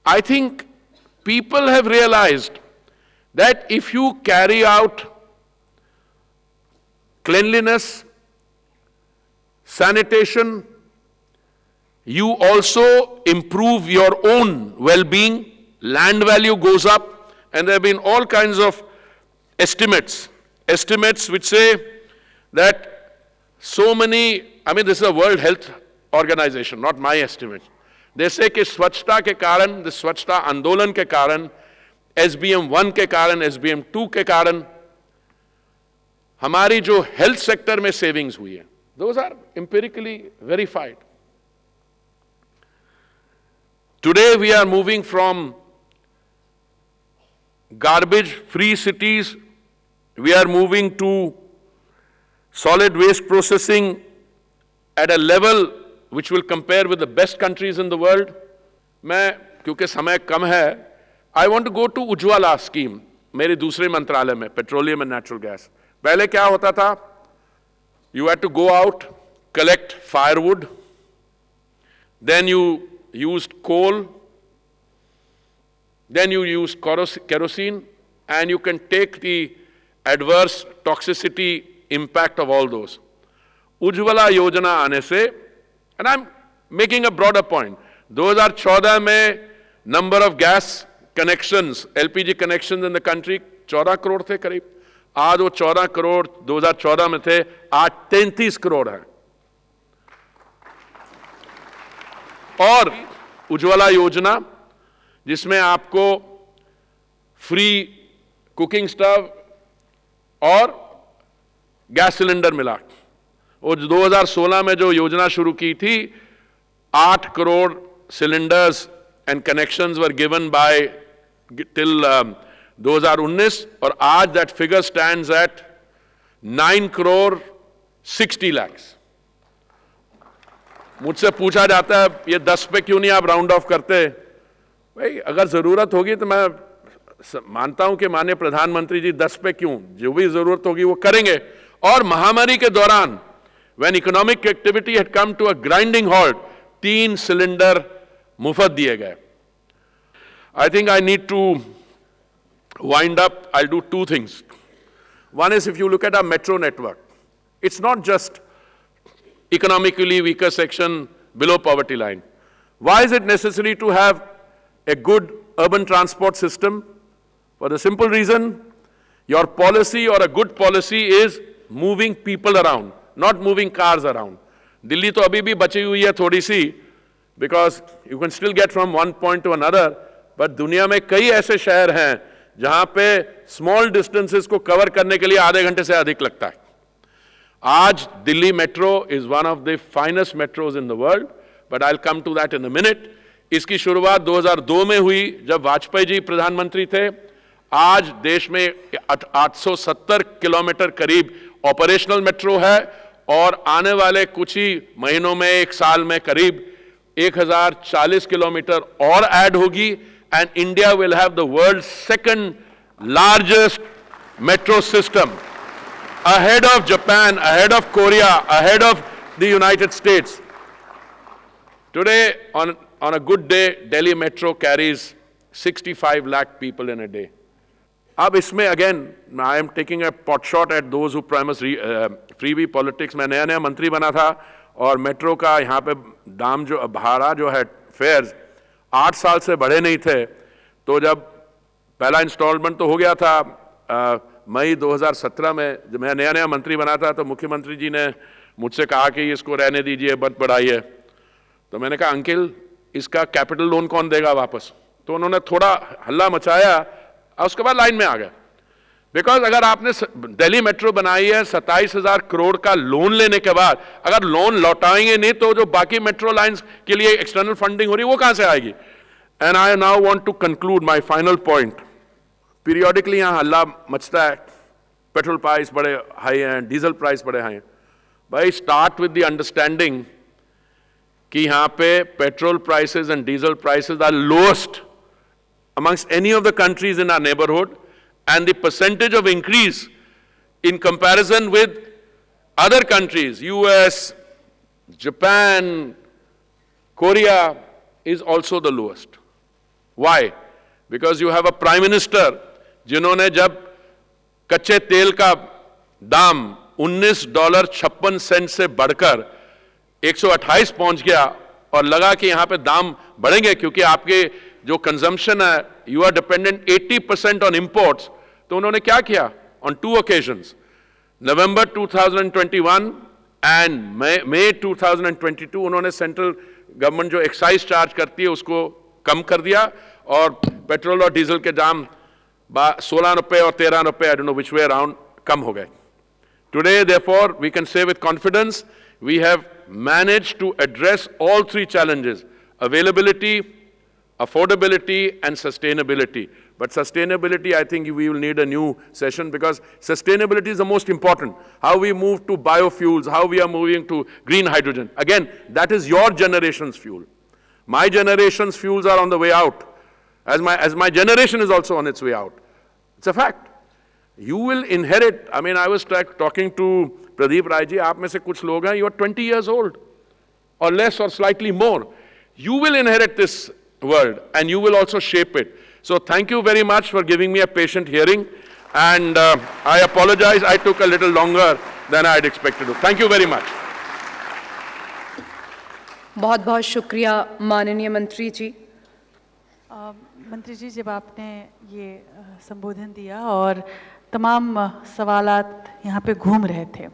I think people have realized that if you carry out cleanliness, sanitation, you also improve your own well-being, land value goes up, and there have been all kinds of estimates which say that so many, this is a World Health Organization, not my estimate. They say कि स्वच्छता के कारण, the स्वच्छता आंदोलन के कारण, SBM 1 के कारण, SBM 2 के कारण, हमारी जो हेल्थ सेक्टर में सेविंग्स हुई है, those are empirically verified. Today we are moving from garbage-free cities, we are moving to solid waste processing at a level which will compare with the best countries in the world. मैं, क्योंकि समय कम है, I want to go to Ujjwala scheme, मेरे दूसरे मंत्रालय में, petroleum and natural gas. पहले क्या होता था? You had to go out, collect firewood, then you used coal, then you used kerosene, and you can take the adverse toxicity impact of all those. Ujjwala Yojana आने से, and I'm making a broader point, 2014 में number of gas connections, LPG connections in the country 14 crore थे करीब. आज वो 14 करोड़ 2014 में थे, आज 33 करोड़ है. और उज्ज्वला योजना जिसमें आपको फ्री कुकिंग स्टव, और गैस सिलेंडर मिला। वो 2016 में जो योजना शुरू की थी, 8 crore cylinders and connections were given by till 2019, और आज that figure stands eight 9 crore 60 lakhs. मुझसे पूछा जाता है ये 10 पे क्यों नहीं आप राउंड ऑफ करते? भाई अगर जरूरत होगी तो मैं मानता हूं कि माननीय प्रधानमंत्री जी 10 पे क्यों, जो भी जरूरत होगी वो करेंगे। और महामारी के दौरान when economic activity had come to a grinding halt, 3 cylinder मुफ्त दिए गए। I think I need to wind up. I'll do 2 things. One is, if you look at our metro network, it's not just economically weaker section below poverty line. Why is it necessary to have a good urban transport system? For the simple reason, your policy or a good policy is moving people around, not moving cars around. Delhi to abhi bhi bachi hui hai thodi si, because you can still get from one point to another, but दुनिया में कई ऐसे शहर हैं जहां पे small distances को cover करने के लिए आधे घंटे से अधिक लगता है। आज Delhi metro is one of the finest metros in the world, but I will come to that in a minute. इसकी शुरुआत 2002 में हुई जब वाजपेयी जी प्रधानमंत्री थे। आज देश में 870 किलोमीटर करीब ऑपरेशनल मेट्रो है, और आने वाले कुछ ही महीनों में, 1 साल में करीब 1040 किलोमीटर और ऐड होगी, and India will have the world's 2nd largest metro system, ahead of Japan, ahead of Korea, ahead of the United States. Today, on a good day, Delhi Metro carries 65 lakh people in a day. अब इसमें again, I am taking a pot shot at those who promise freebie politics. मैं नया मंत्री बना था, और metro का यहाँ पे दाम जो भाड़ा जो है, फेयर्स 8 साल से बढ़े नहीं थे। तो जब पहला इंस्टॉलमेंट तो हो गया था मई 2017 में, जब मैं नया मंत्री बना था, तो मुख्यमंत्री जी ने मुझसे कहा कि इसको रहने दीजिए, मत बढ़ाइए। तो मैंने कहा अंकिल, इसका कैपिटल लोन कौन देगा वापस? तो उन्होंने थोड़ा हल्ला मचाया, और उसके बाद लाइन में आ गए। बिकॉज अगर आपने दिल्ली मेट्रो बनाई है 27,000 करोड़ का लोन लेने के बाद, अगर लोन लौटाएंगे नहीं तो जो बाकी मेट्रो लाइंस के लिए एक्सटर्नल फंडिंग हो रही है वो कहां से आएगी? And I now want to conclude my final point. Periodically यहां हल्ला मचता है, पेट्रोल प्राइस बड़े हाई हैं, डीजल प्राइस बड़े हाई हैं। भाई स्टार्ट विद द अंडरस्टैंडिंग कि यहां पे petrol prices and diesel prices are lowest amongst any of the countries in our neighborhood, and the percentage of increase in comparison with other countries, US, Japan, Korea, is also the lowest. Why? Because you have a prime minister जिन्होंने जब कच्चे तेल का दाम $19.56 से बढ़कर 128 पहुंच गया, और लगा कि यहां पे दाम बढ़ेंगे क्योंकि आपके जो कंजम्पशन है, you are dependent 80% on imports. तो उन्होंने क्या किया? On 2 occasions, November 2021 and May 2022, उन्होंने सेंट्रल गवर्नमेंट जो एक्साइज चार्ज करती है उसको कम कर दिया, और पेट्रोल और डीजल के दाम 16 रुपए और 13 रुपए, I don't know which way around, कम हो गए। Today, therefore, we can say with confidence, we have managed to address all 3 challenges: availability, affordability, and sustainability. But sustainability, I think we will need a new session, because sustainability is the most important. How we move to biofuels, how we are moving to green hydrogen. Again, that is your generation's fuel. My generation's fuels are on the way out, as my generation is also on its way out. It's a fact. You will inherit, I mean, I was talking to Pradeep Rai ji, aap mein se kuch log hain, you are 20 years old, or less or slightly more. You will inherit this world, and you will also shape it. So thank you very much for giving me a patient hearing, and I apologize, I took a little longer than I had expected to. Thank you very much. बहुत बहुत शुक्रिया माननीय मंत्री जी। मंत्री जी, जब आपने ये संबोधन दिया और तमाम सवालात यहाँ पे घूम रहे थे,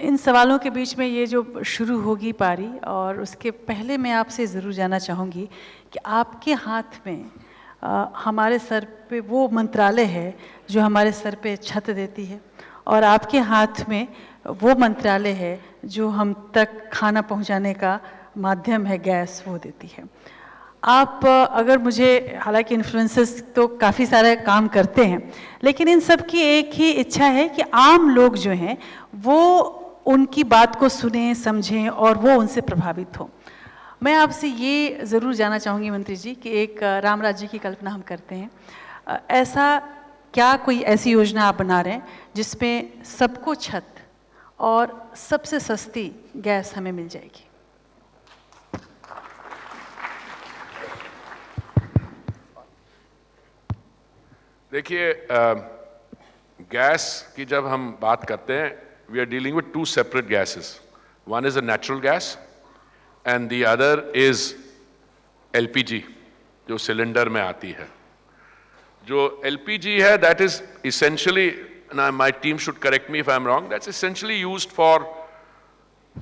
इन सवालों के बीच में ये जो शुरू होगी पारी, और उसके पहले मैं आपसे ज़रूर जानना चाहूँगी कि आपके हाथ में हमारे सर पे वो मंत्रालय है जो हमारे सर पे छत देती है, और आपके हाथ में वो मंत्रालय है जो हम तक खाना पहुंचाने का माध्यम है, गैस वो देती है। आप अगर मुझे, हालांकि इन्फ्लुएंसर्स तो काफ़ी सारे काम करते हैं, लेकिन इन सब की एक ही इच्छा है कि आम लोग जो हैं वो उनकी बात को सुने, समझें और वो उनसे प्रभावित हों। मैं आपसे ये ज़रूर जानना चाहूँगी मंत्री जी कि एक राम राज्य की कल्पना हम करते हैं, ऐसा क्या कोई ऐसी योजना आप बना रहे हैं जिसमें सबको छत और सबसे सस्ती गैस हमें मिल जाएगी? देखिए, गैस की जब हम बात करते हैं, we are dealing with two separate gases. One is a natural gas and the other is LPG, जो सिलेंडर में आती है। जो एलपीजी है, that is essentially, my team should correct me if I am wrong, that's essentially used for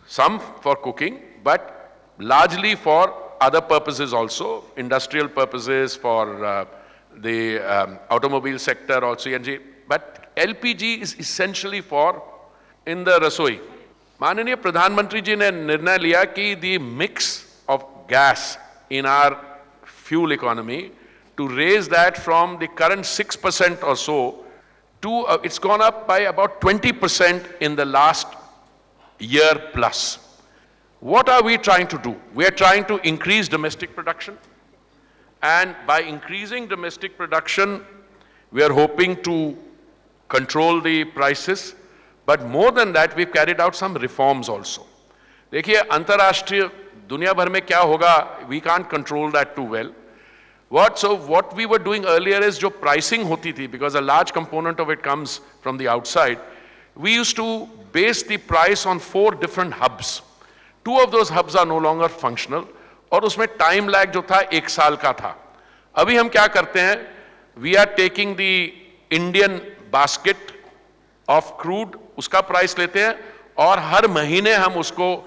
some for cooking, but largely for other purposes also, industrial purposes, for the automobile sector also, but LPG is essentially for in the rasoi. माननीय प्रधानमंत्री जी ने निर्णय लिया कि the mix of gas in our fuel economy, to raise that from the current 6% or so to, it's gone up by about 20% in the last year plus. What are we trying to do? We are trying to increase domestic production, and by increasing domestic production, we are hoping to control the prices, but more than that, we've carried out some reforms also. देखिए, अंतर्राष्ट्रीय दुनिया भर में क्या होगा, we can't control that too well. What we were doing earlier is जो pricing होती थी, because a large component of it comes from the outside, we used to base the price on 4 different hubs. 2 of those hubs are no longer functional, और उसमें time lag जो था 1 साल का था। अभी हम क्या करते हैं, we are taking the Indian basket of crude, उसका price लेते हैं और हर महीने हम उसको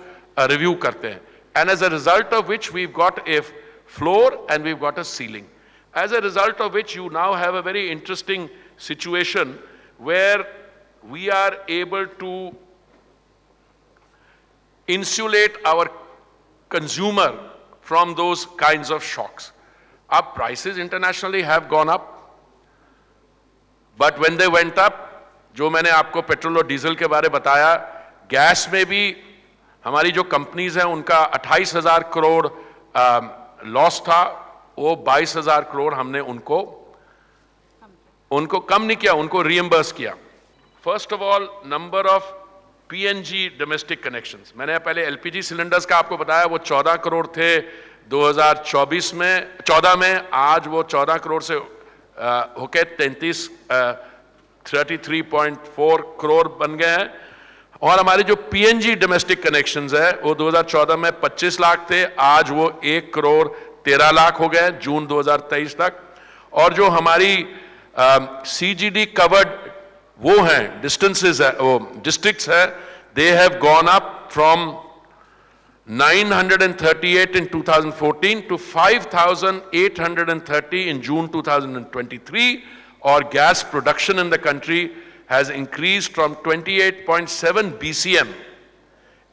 review करते हैं, and as a result of which we've got a floor and we've got a ceiling. As a result of which you now have a very interesting situation where we are able to insulate our consumer from those kinds of shocks. Our prices internationally have gone up, but when they went up, जो मैंने आपको petrol और diesel के बारे बताया, gas में भी हमारी जो कंपनीज हैं उनका 28,000 करोड़ लॉस था, वो 22,000 करोड़ हमने उनको कम नहीं किया, उनको रीइंबर्स किया। First of all, number of PNG domestic connections, मैंने पहले एलपीजी सिलेंडर्स का आपको बताया, वो 14 करोड़ थे 2024 में, 14 में, आज वो 14 करोड़ से होके 33.4 करोड़ बन गए हैं। और हमारे जो पीएनजी डोमेस्टिक कनेक्शंस है वो 2014 में 25 लाख थे, आज वो 1 करोड़ 13 लाख हो गए जून 2023 तक। और जो हमारी सीजीडी कवर्ड वो हैं डिस्टेंसेस है, वो डिस्ट्रिक्ट्स है, they have gone up from 938 in 2014 to 5,830 in June 2023, or gas production in the country has increased from 28.7 BCM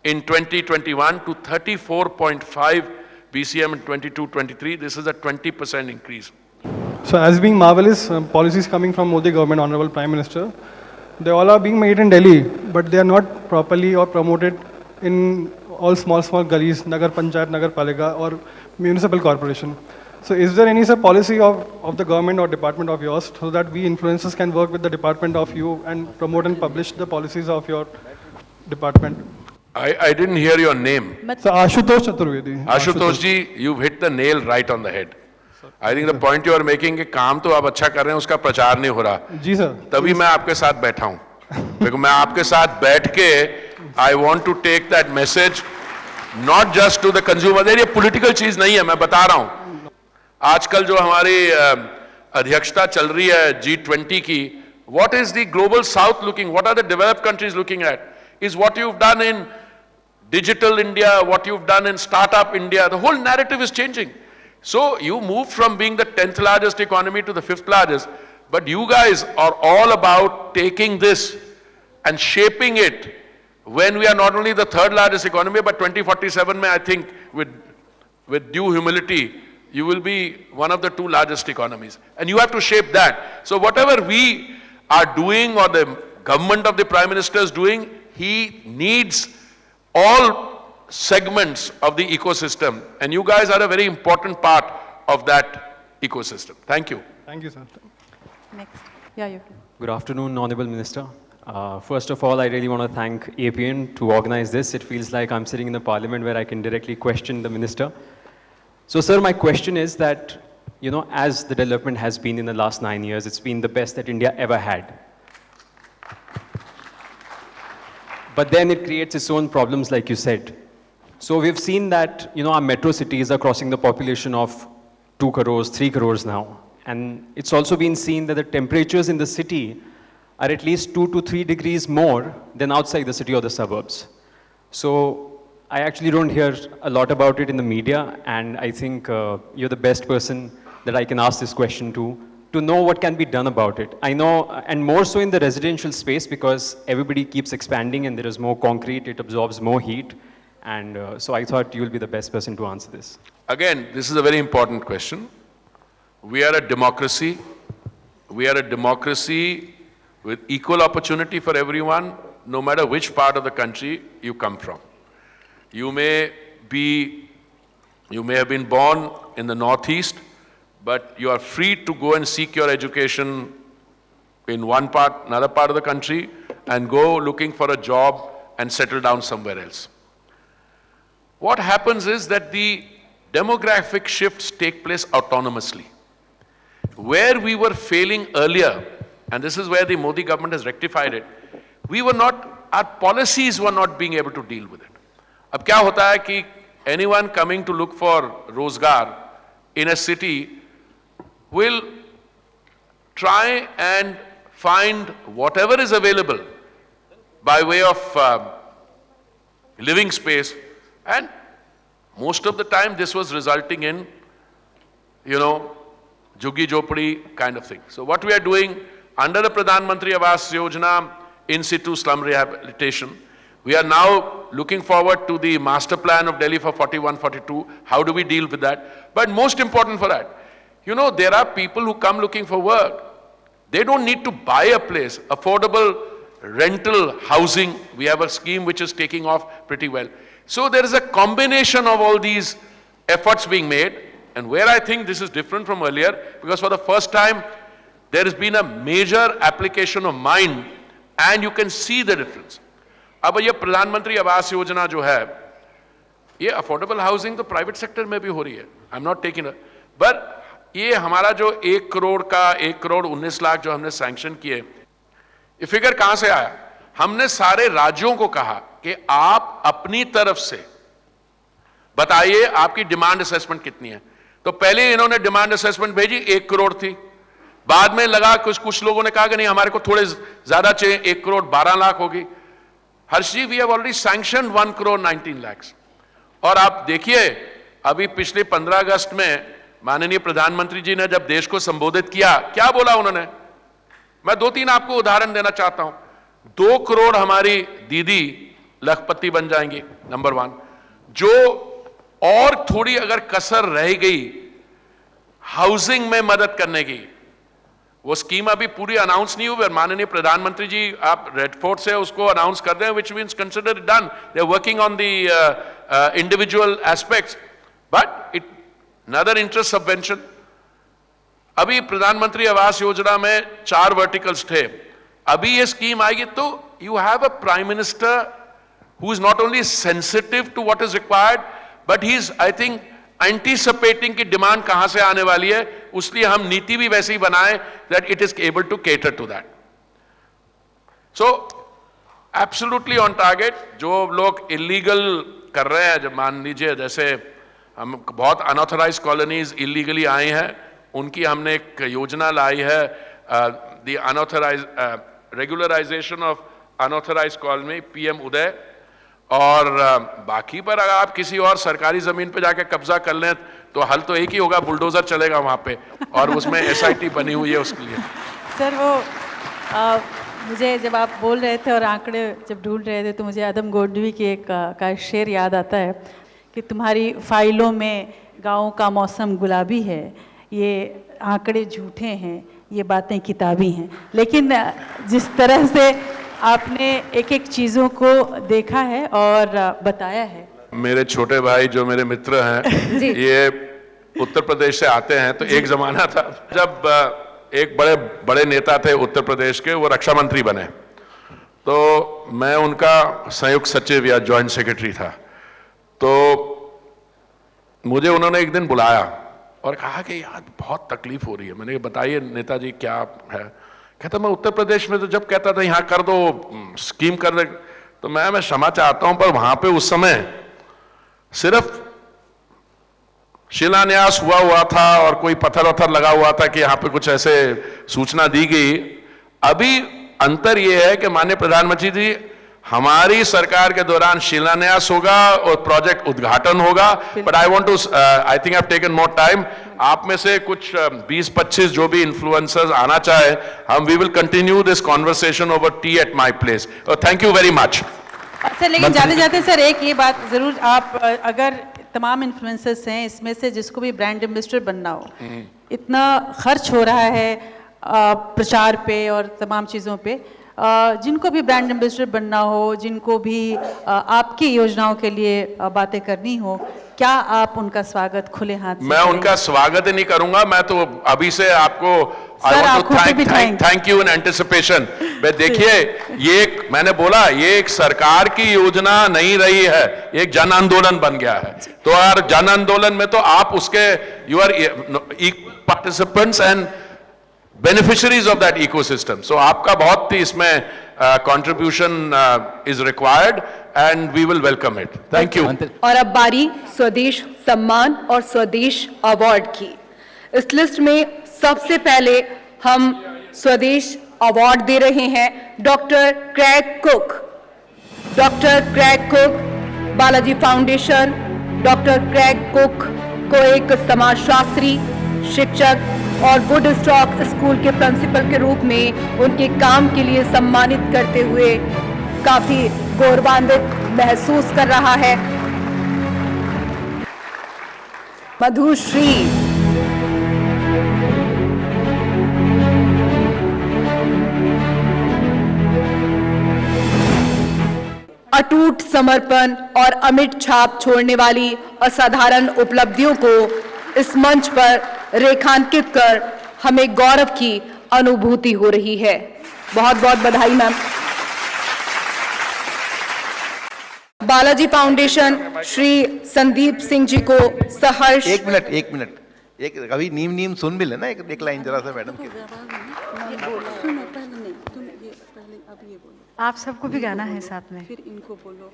in 2021 to 34.5 BCM in 22-23. This is a 20% increase. So as being marvelous policies coming from Modi government, Honorable Prime Minister, they all are being made in Delhi, but they are not properly or promoted in all small gullies, Nagar Panchayat, Nagar Palika or municipal corporation. So is there any policy of the government or department of yours so that we influencers can work with the department of you and promote and publish the policies of your department? I didn't hear your name. So Ashutosh Chaturvedi. Ashutosh ji, you've hit the nail right on the head. I think the point you are making कि काम तो आप अच्छा कर रहे हैं, उसका प्रचार नहीं हो रहा। जी सर। तभी मैं आपके साथ बैठा हूँ, क्योंकि मैं आपके साथ बैठ के I want to take that message not just to the consumer. ये political चीज नहीं है, मैं बता रहा हूँ। आजकल जो हमारी अध्यक्षता चल रही है G20 की, what is the global south looking? What are the developed countries looking at? Is what you've done in Digital India, what you've done in Startup India. The whole narrative is changing. So you moved from being the 10th largest economy to the 5th largest, but you guys are all about taking this and shaping it when we are not only the 3rd largest economy, but 2047 mein, I think with due humility, you will be one of the 2 largest economies. And you have to shape that. So whatever we are doing or the government of the Prime Minister is doing, he needs all segments of the ecosystem. And you guys are a very important part of that ecosystem. Thank you. Thank you, sir. Next. Yeah, you. Good afternoon, Honorable Minister. First of all, I really want to thank APN to organize this. It feels like I'm sitting in the parliament where I can directly question the minister. So, sir, my question is that, you know, as the development has been in the last 9 years, it's been the best that India ever had. But then it creates its own problems, like you said. So we've seen that, you know, our metro cities are crossing the population of 2 crores, 3 crores now. And it's also been seen that the temperatures in the city are at least 2 to 3 degrees more than outside the city or the suburbs. So I actually don't hear a lot about it in the media, and I think you're the best person that I can ask this question to know what can be done about it. I know, and more so in the residential space, because everybody keeps expanding and there is more concrete, it absorbs more heat. And so I thought you will be the best person to answer this. Again, this is a very important question. We are a democracy. We are a democracy with equal opportunity for everyone, no matter which part of the country you come from. You may have been born in the Northeast, but you are free to go and seek your education in another part of the country, and go looking for a job and settle down somewhere else. What happens is that the demographic shifts take place autonomously. Where we were failing earlier, and this is where the Modi government has rectified it, our policies were not being able to deal with it. Ab kya hota hai ki anyone coming to look for rozgar in a city will try and find whatever is available by way of living space, and most of the time this was resulting in, you know, Juggi Jopadi kind of thing. So what we are doing under the Pradhan Mantri Awas Yojana, in situ slum rehabilitation, we are now looking forward to the master plan of Delhi for 41-42. How do we deal with that? But most important for that, you know, there are people who come looking for work. They don't need to buy a place. Affordable rental housing, we have a scheme which is taking off pretty well. So there is a combination of all these efforts being made, and where I think this is different from earlier, because for the first time there has been a major application of mind, and you can see the difference. अब ये प्रधानमंत्री आवास योजना जो है, ये affordable housing तो private sector में भी हो रही है. I am not taking, but ये हमारा जो 1 करोड़ का 1 करोड़ 19 लाख जो हमने सैंक्शन किए, ये फिगर कहां से आया? हमने सारे राज्यों को कहा कि आप अपनी तरफ से बताइए आपकी डिमांड असेसमेंट कितनी है. तो पहले इन्होंने डिमांड असेसमेंट भेजी, 1 करोड़ थी. बाद में लगा कुछ लोगों ने कहा कि नहीं हमारे को थोड़े ज्यादा चाहिए, 1 करोड़ 12 लाख होगी. Harshji, we have already sanction 1 crore 19 lakh. और आप देखिए अभी पिछले 15 अगस्त में माननीय प्रधानमंत्री जी ने जब देश को संबोधित किया, क्या बोला उन्होंने? मैं 2-3 आपको उदाहरण देना चाहता हूं. 2 करोड़ हमारी दीदी लखपति बन जाएंगी, नंबर 1. जो और थोड़ी अगर कसर रह गई हाउसिंग में मदद करने की, वो स्कीम अभी पूरी अनाउंस नहीं हुई, और माननीय प्रधानमंत्री जी आप रेड फोर्ट से उसको अनाउंस कर दें, which means consider it done. They are working on the individual aspects, but it another interest subvention. अभी प्रधानमंत्री आवास योजना में 4 वर्टिकल्स थे, अभी ये स्कीम आएगी तो you have a prime minister who is not only sensitive to what is required, but he is, I think, anticipating कि demand कहां से आने वाली है, उसलिए हम नीति भी वैसे ही बनाए that it is able to cater to that. So absolutely on target. जो लोग illegal कर रहे हैं, जब मान लीजिए जैसे हम बहुत अनऑथराइज्ड कॉलोनीज इलीगली आए हैं, उनकी हमने एक योजना लाई है, the unauthorised regularisation of unauthorised colony, PM Uday. और बाकी पर अगर आप किसी और सरकारी जमीन पर जाके कब्जा कर लें तो हल तो एक ही होगा, बुलडोजर चलेगा वहाँ पे, और उसमें SIT बनी हुई है उसके लिए। सर वो मुझे जब आप बोल रहे थे और आंकड़े जब ढूंढ रहे थे तो मुझे आदम गोडवी की एक का शेर याद आता है कि तुम्हारी फाइलों में गाँव का मौसम गुलाबी है, ये आंकड़े झूठे हैं, ये बातें किताबी हैं। लेकिन जिस तरह से आपने एक एक चीज़ों को देखा है और बताया है। मेरे छोटे भाई जो मेरे मित्र हैं ये उत्तर प्रदेश से आते हैं, तो एक जमाना था जब एक बड़े बड़े नेता थे उत्तर प्रदेश के, वो रक्षा मंत्री बने, तो मैं उनका संयुक्त सचिव या जॉइंट सेक्रेटरी था। तो मुझे उन्होंने एक दिन बुलाया और कहा कि यार बहुत तकलीफ हो रही है। मैंने कहा बताइए नेताजी क्या है। कहता मैं उत्तर प्रदेश में तो जब कहता था यहाँ कर दो, स्कीम कर दे, तो मैं क्षमा चाहता हूं पर वहां पे उस समय सिर्फ शिलान्यास हुआ था और कोई पत्थर वत्थर लगा हुआ था कि यहाँ पे कुछ ऐसे सूचना दी गई। अभी अंतर यह है कि माननीय प्रधानमंत्री जी, हमारी सरकार के दौरान शिलान्यास होगा और प्रोजेक्ट उद्घाटन होगा। But I want to, I think I have taken more time. आप में से कुछ 20-25 जो भी इन्फ्लुएंसर्स आना चाहे, हम we will continue this conversation over tea at my place. Thank you very much. Sir लेकिन जाते जाते सर एक ये बात जरूर, आप अगर तमाम इन्फ्लुएंसर्स हैं इसमें से जिसको भी ब्रांड एम्बेसडर बनना हो, इतना खर्च हो रहा है प्रचार पे और तमाम चीज़ों पे, जिनको भी ब्रांड एम्बेसडर बनना हो, जिनको भी आपकी योजनाओं के लिए बातें करनी हो, क्या आप उनका स्वागत खुले हाथ से मैं उनका स्वागत ही नहीं करूंगा, मैं तो अभी से आपको थैंक यू इन एंटिसिपेशन। देखिए ये एक, मैंने बोला ये एक सरकार की योजना नहीं रही है, एक जन आंदोलन बन गया है। तो यार जन आंदोलन में तो आप उसके you are participants and beneficiaries of that ecosystem. So आपका बहुत ही इसमें contribution is required and we will welcome it. Thank you. और अब बारी स्वदेश सम्मान और स्वदेश अवार्ड की। इस लिस्ट में सबसे पहले हम स्वदेश अवार्ड दे रहे हैं doctor Craig Cook. Doctor Craig Cook, Balaji foundation doctor Craig Cook को एक समाजशास्त्री, शिक्षक और वुडस्टॉक स्कूल के प्रिंसिपल के रूप में उनके काम के लिए सम्मानित करते हुए काफी गौरवान्वित महसूस कर रहा है। मधुश्री। अटूट समर्पण और अमिट छाप छोड़ने वाली असाधारण उपलब्धियों को इस मंच पर रेखांकित कर हमें गौरव की अनुभूति हो रही है। बहुत बहुत बधाई मैम। बालाजी फाउंडेशन श्री संदीप सिंह जी को सहर्ष। एक मिनट अभी नीम सुन भी लेना एक लाइन जरा सा मैडम की। आप सबको भी गाना है साथ में। फिर इनको बोलो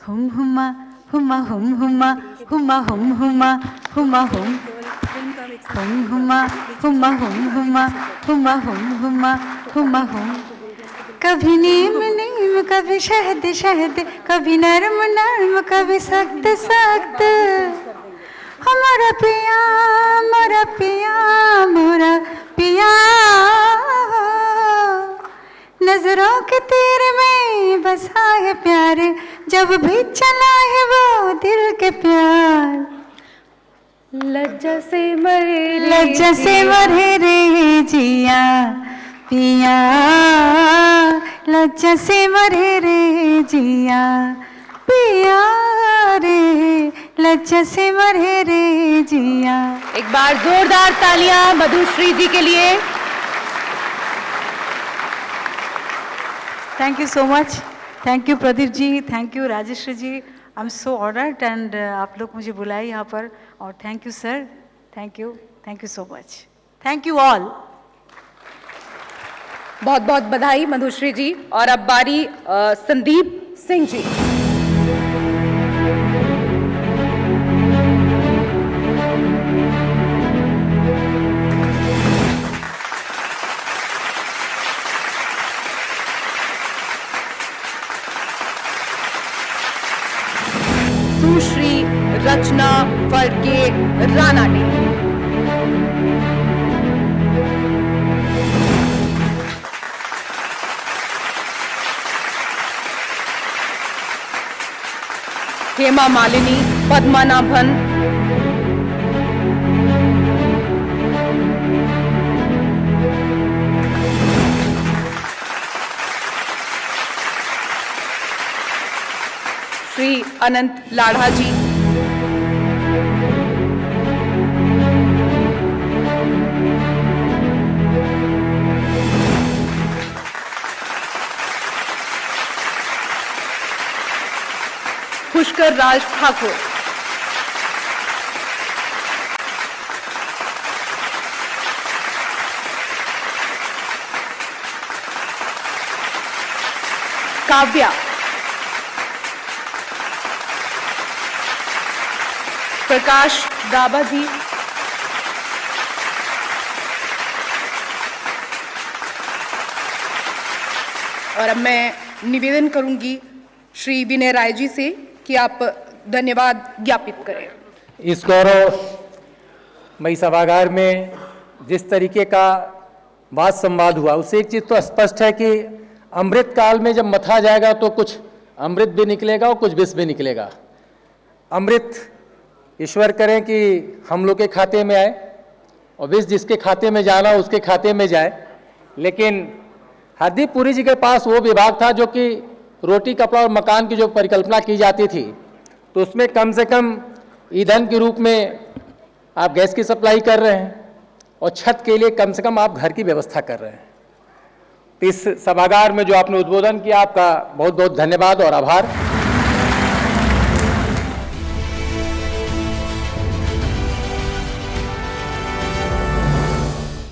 हुम हुमा हुमा हुम हुमा हुमा हुम हुमा हुमा हुम हुम हुमा हुमा हुम हुमा हुमा हुम हुमा हुमा हुम। कभी नीम नीम कभी शहद शहद, कभी नरम नरम कभी सख्त सख्त। हमारा पिया मोरा पिया मोरा पिया, नजरों के तीर में बसा है प्यार, जब भी चला है वो दिल के प्यार। लज्जा से मरे रे जिया पिया, लज्जा से मरे रे जिया पिया रे, लज्जा से मरे रे जिया। एक बार जोरदार तालियां मधुश्री जी के लिए। Thank you so much. Thank you Pradeep ji, thank you Rajeshwari ji. I am so honoured and आप लोग मुझे बुलाए यहाँ पर, और thank you sir, thank you so much, thank you all. बहुत बहुत बधाई मधुश्री जी। और अब बारी संदीप सिंह जी। सुश्री रचना फड़के रानाडे। हेमा मालिनी पद्मनाभन, श्री अनंत लाढ़ा जी, पुष्कर राज ठाकुर, काव्या, प्रकाश दाबा जी, और अब मैं निवेदन करूंगी श्री विनय राय जी से कि आप धन्यवाद ज्ञापित करें। इस गौरवमयी सभागार में जिस तरीके का वाद संवाद हुआ, उससे एक चीज़ तो स्पष्ट है कि अमृत काल में जब मथा जाएगा तो कुछ अमृत भी निकलेगा और कुछ विष भी निकलेगा। अमृत ईश्वर करें कि हम लोग के खाते में आए और विष जिसके खाते में जाना उसके खाते में जाए। लेकिन हरदीप पुरी जी के पास वो विभाग था जो कि रोटी कपड़ा और मकान की जो परिकल्पना की जाती थी, तो उसमें कम से कम ईंधन के रूप में आप गैस की सप्लाई कर रहे हैं और छत के लिए कम से कम आप घर की व्यवस्था कर रहे हैं। तो इस सभागार में जो आपने उद्बोधन किया, आपका बहुत बहुत धन्यवाद और आभार।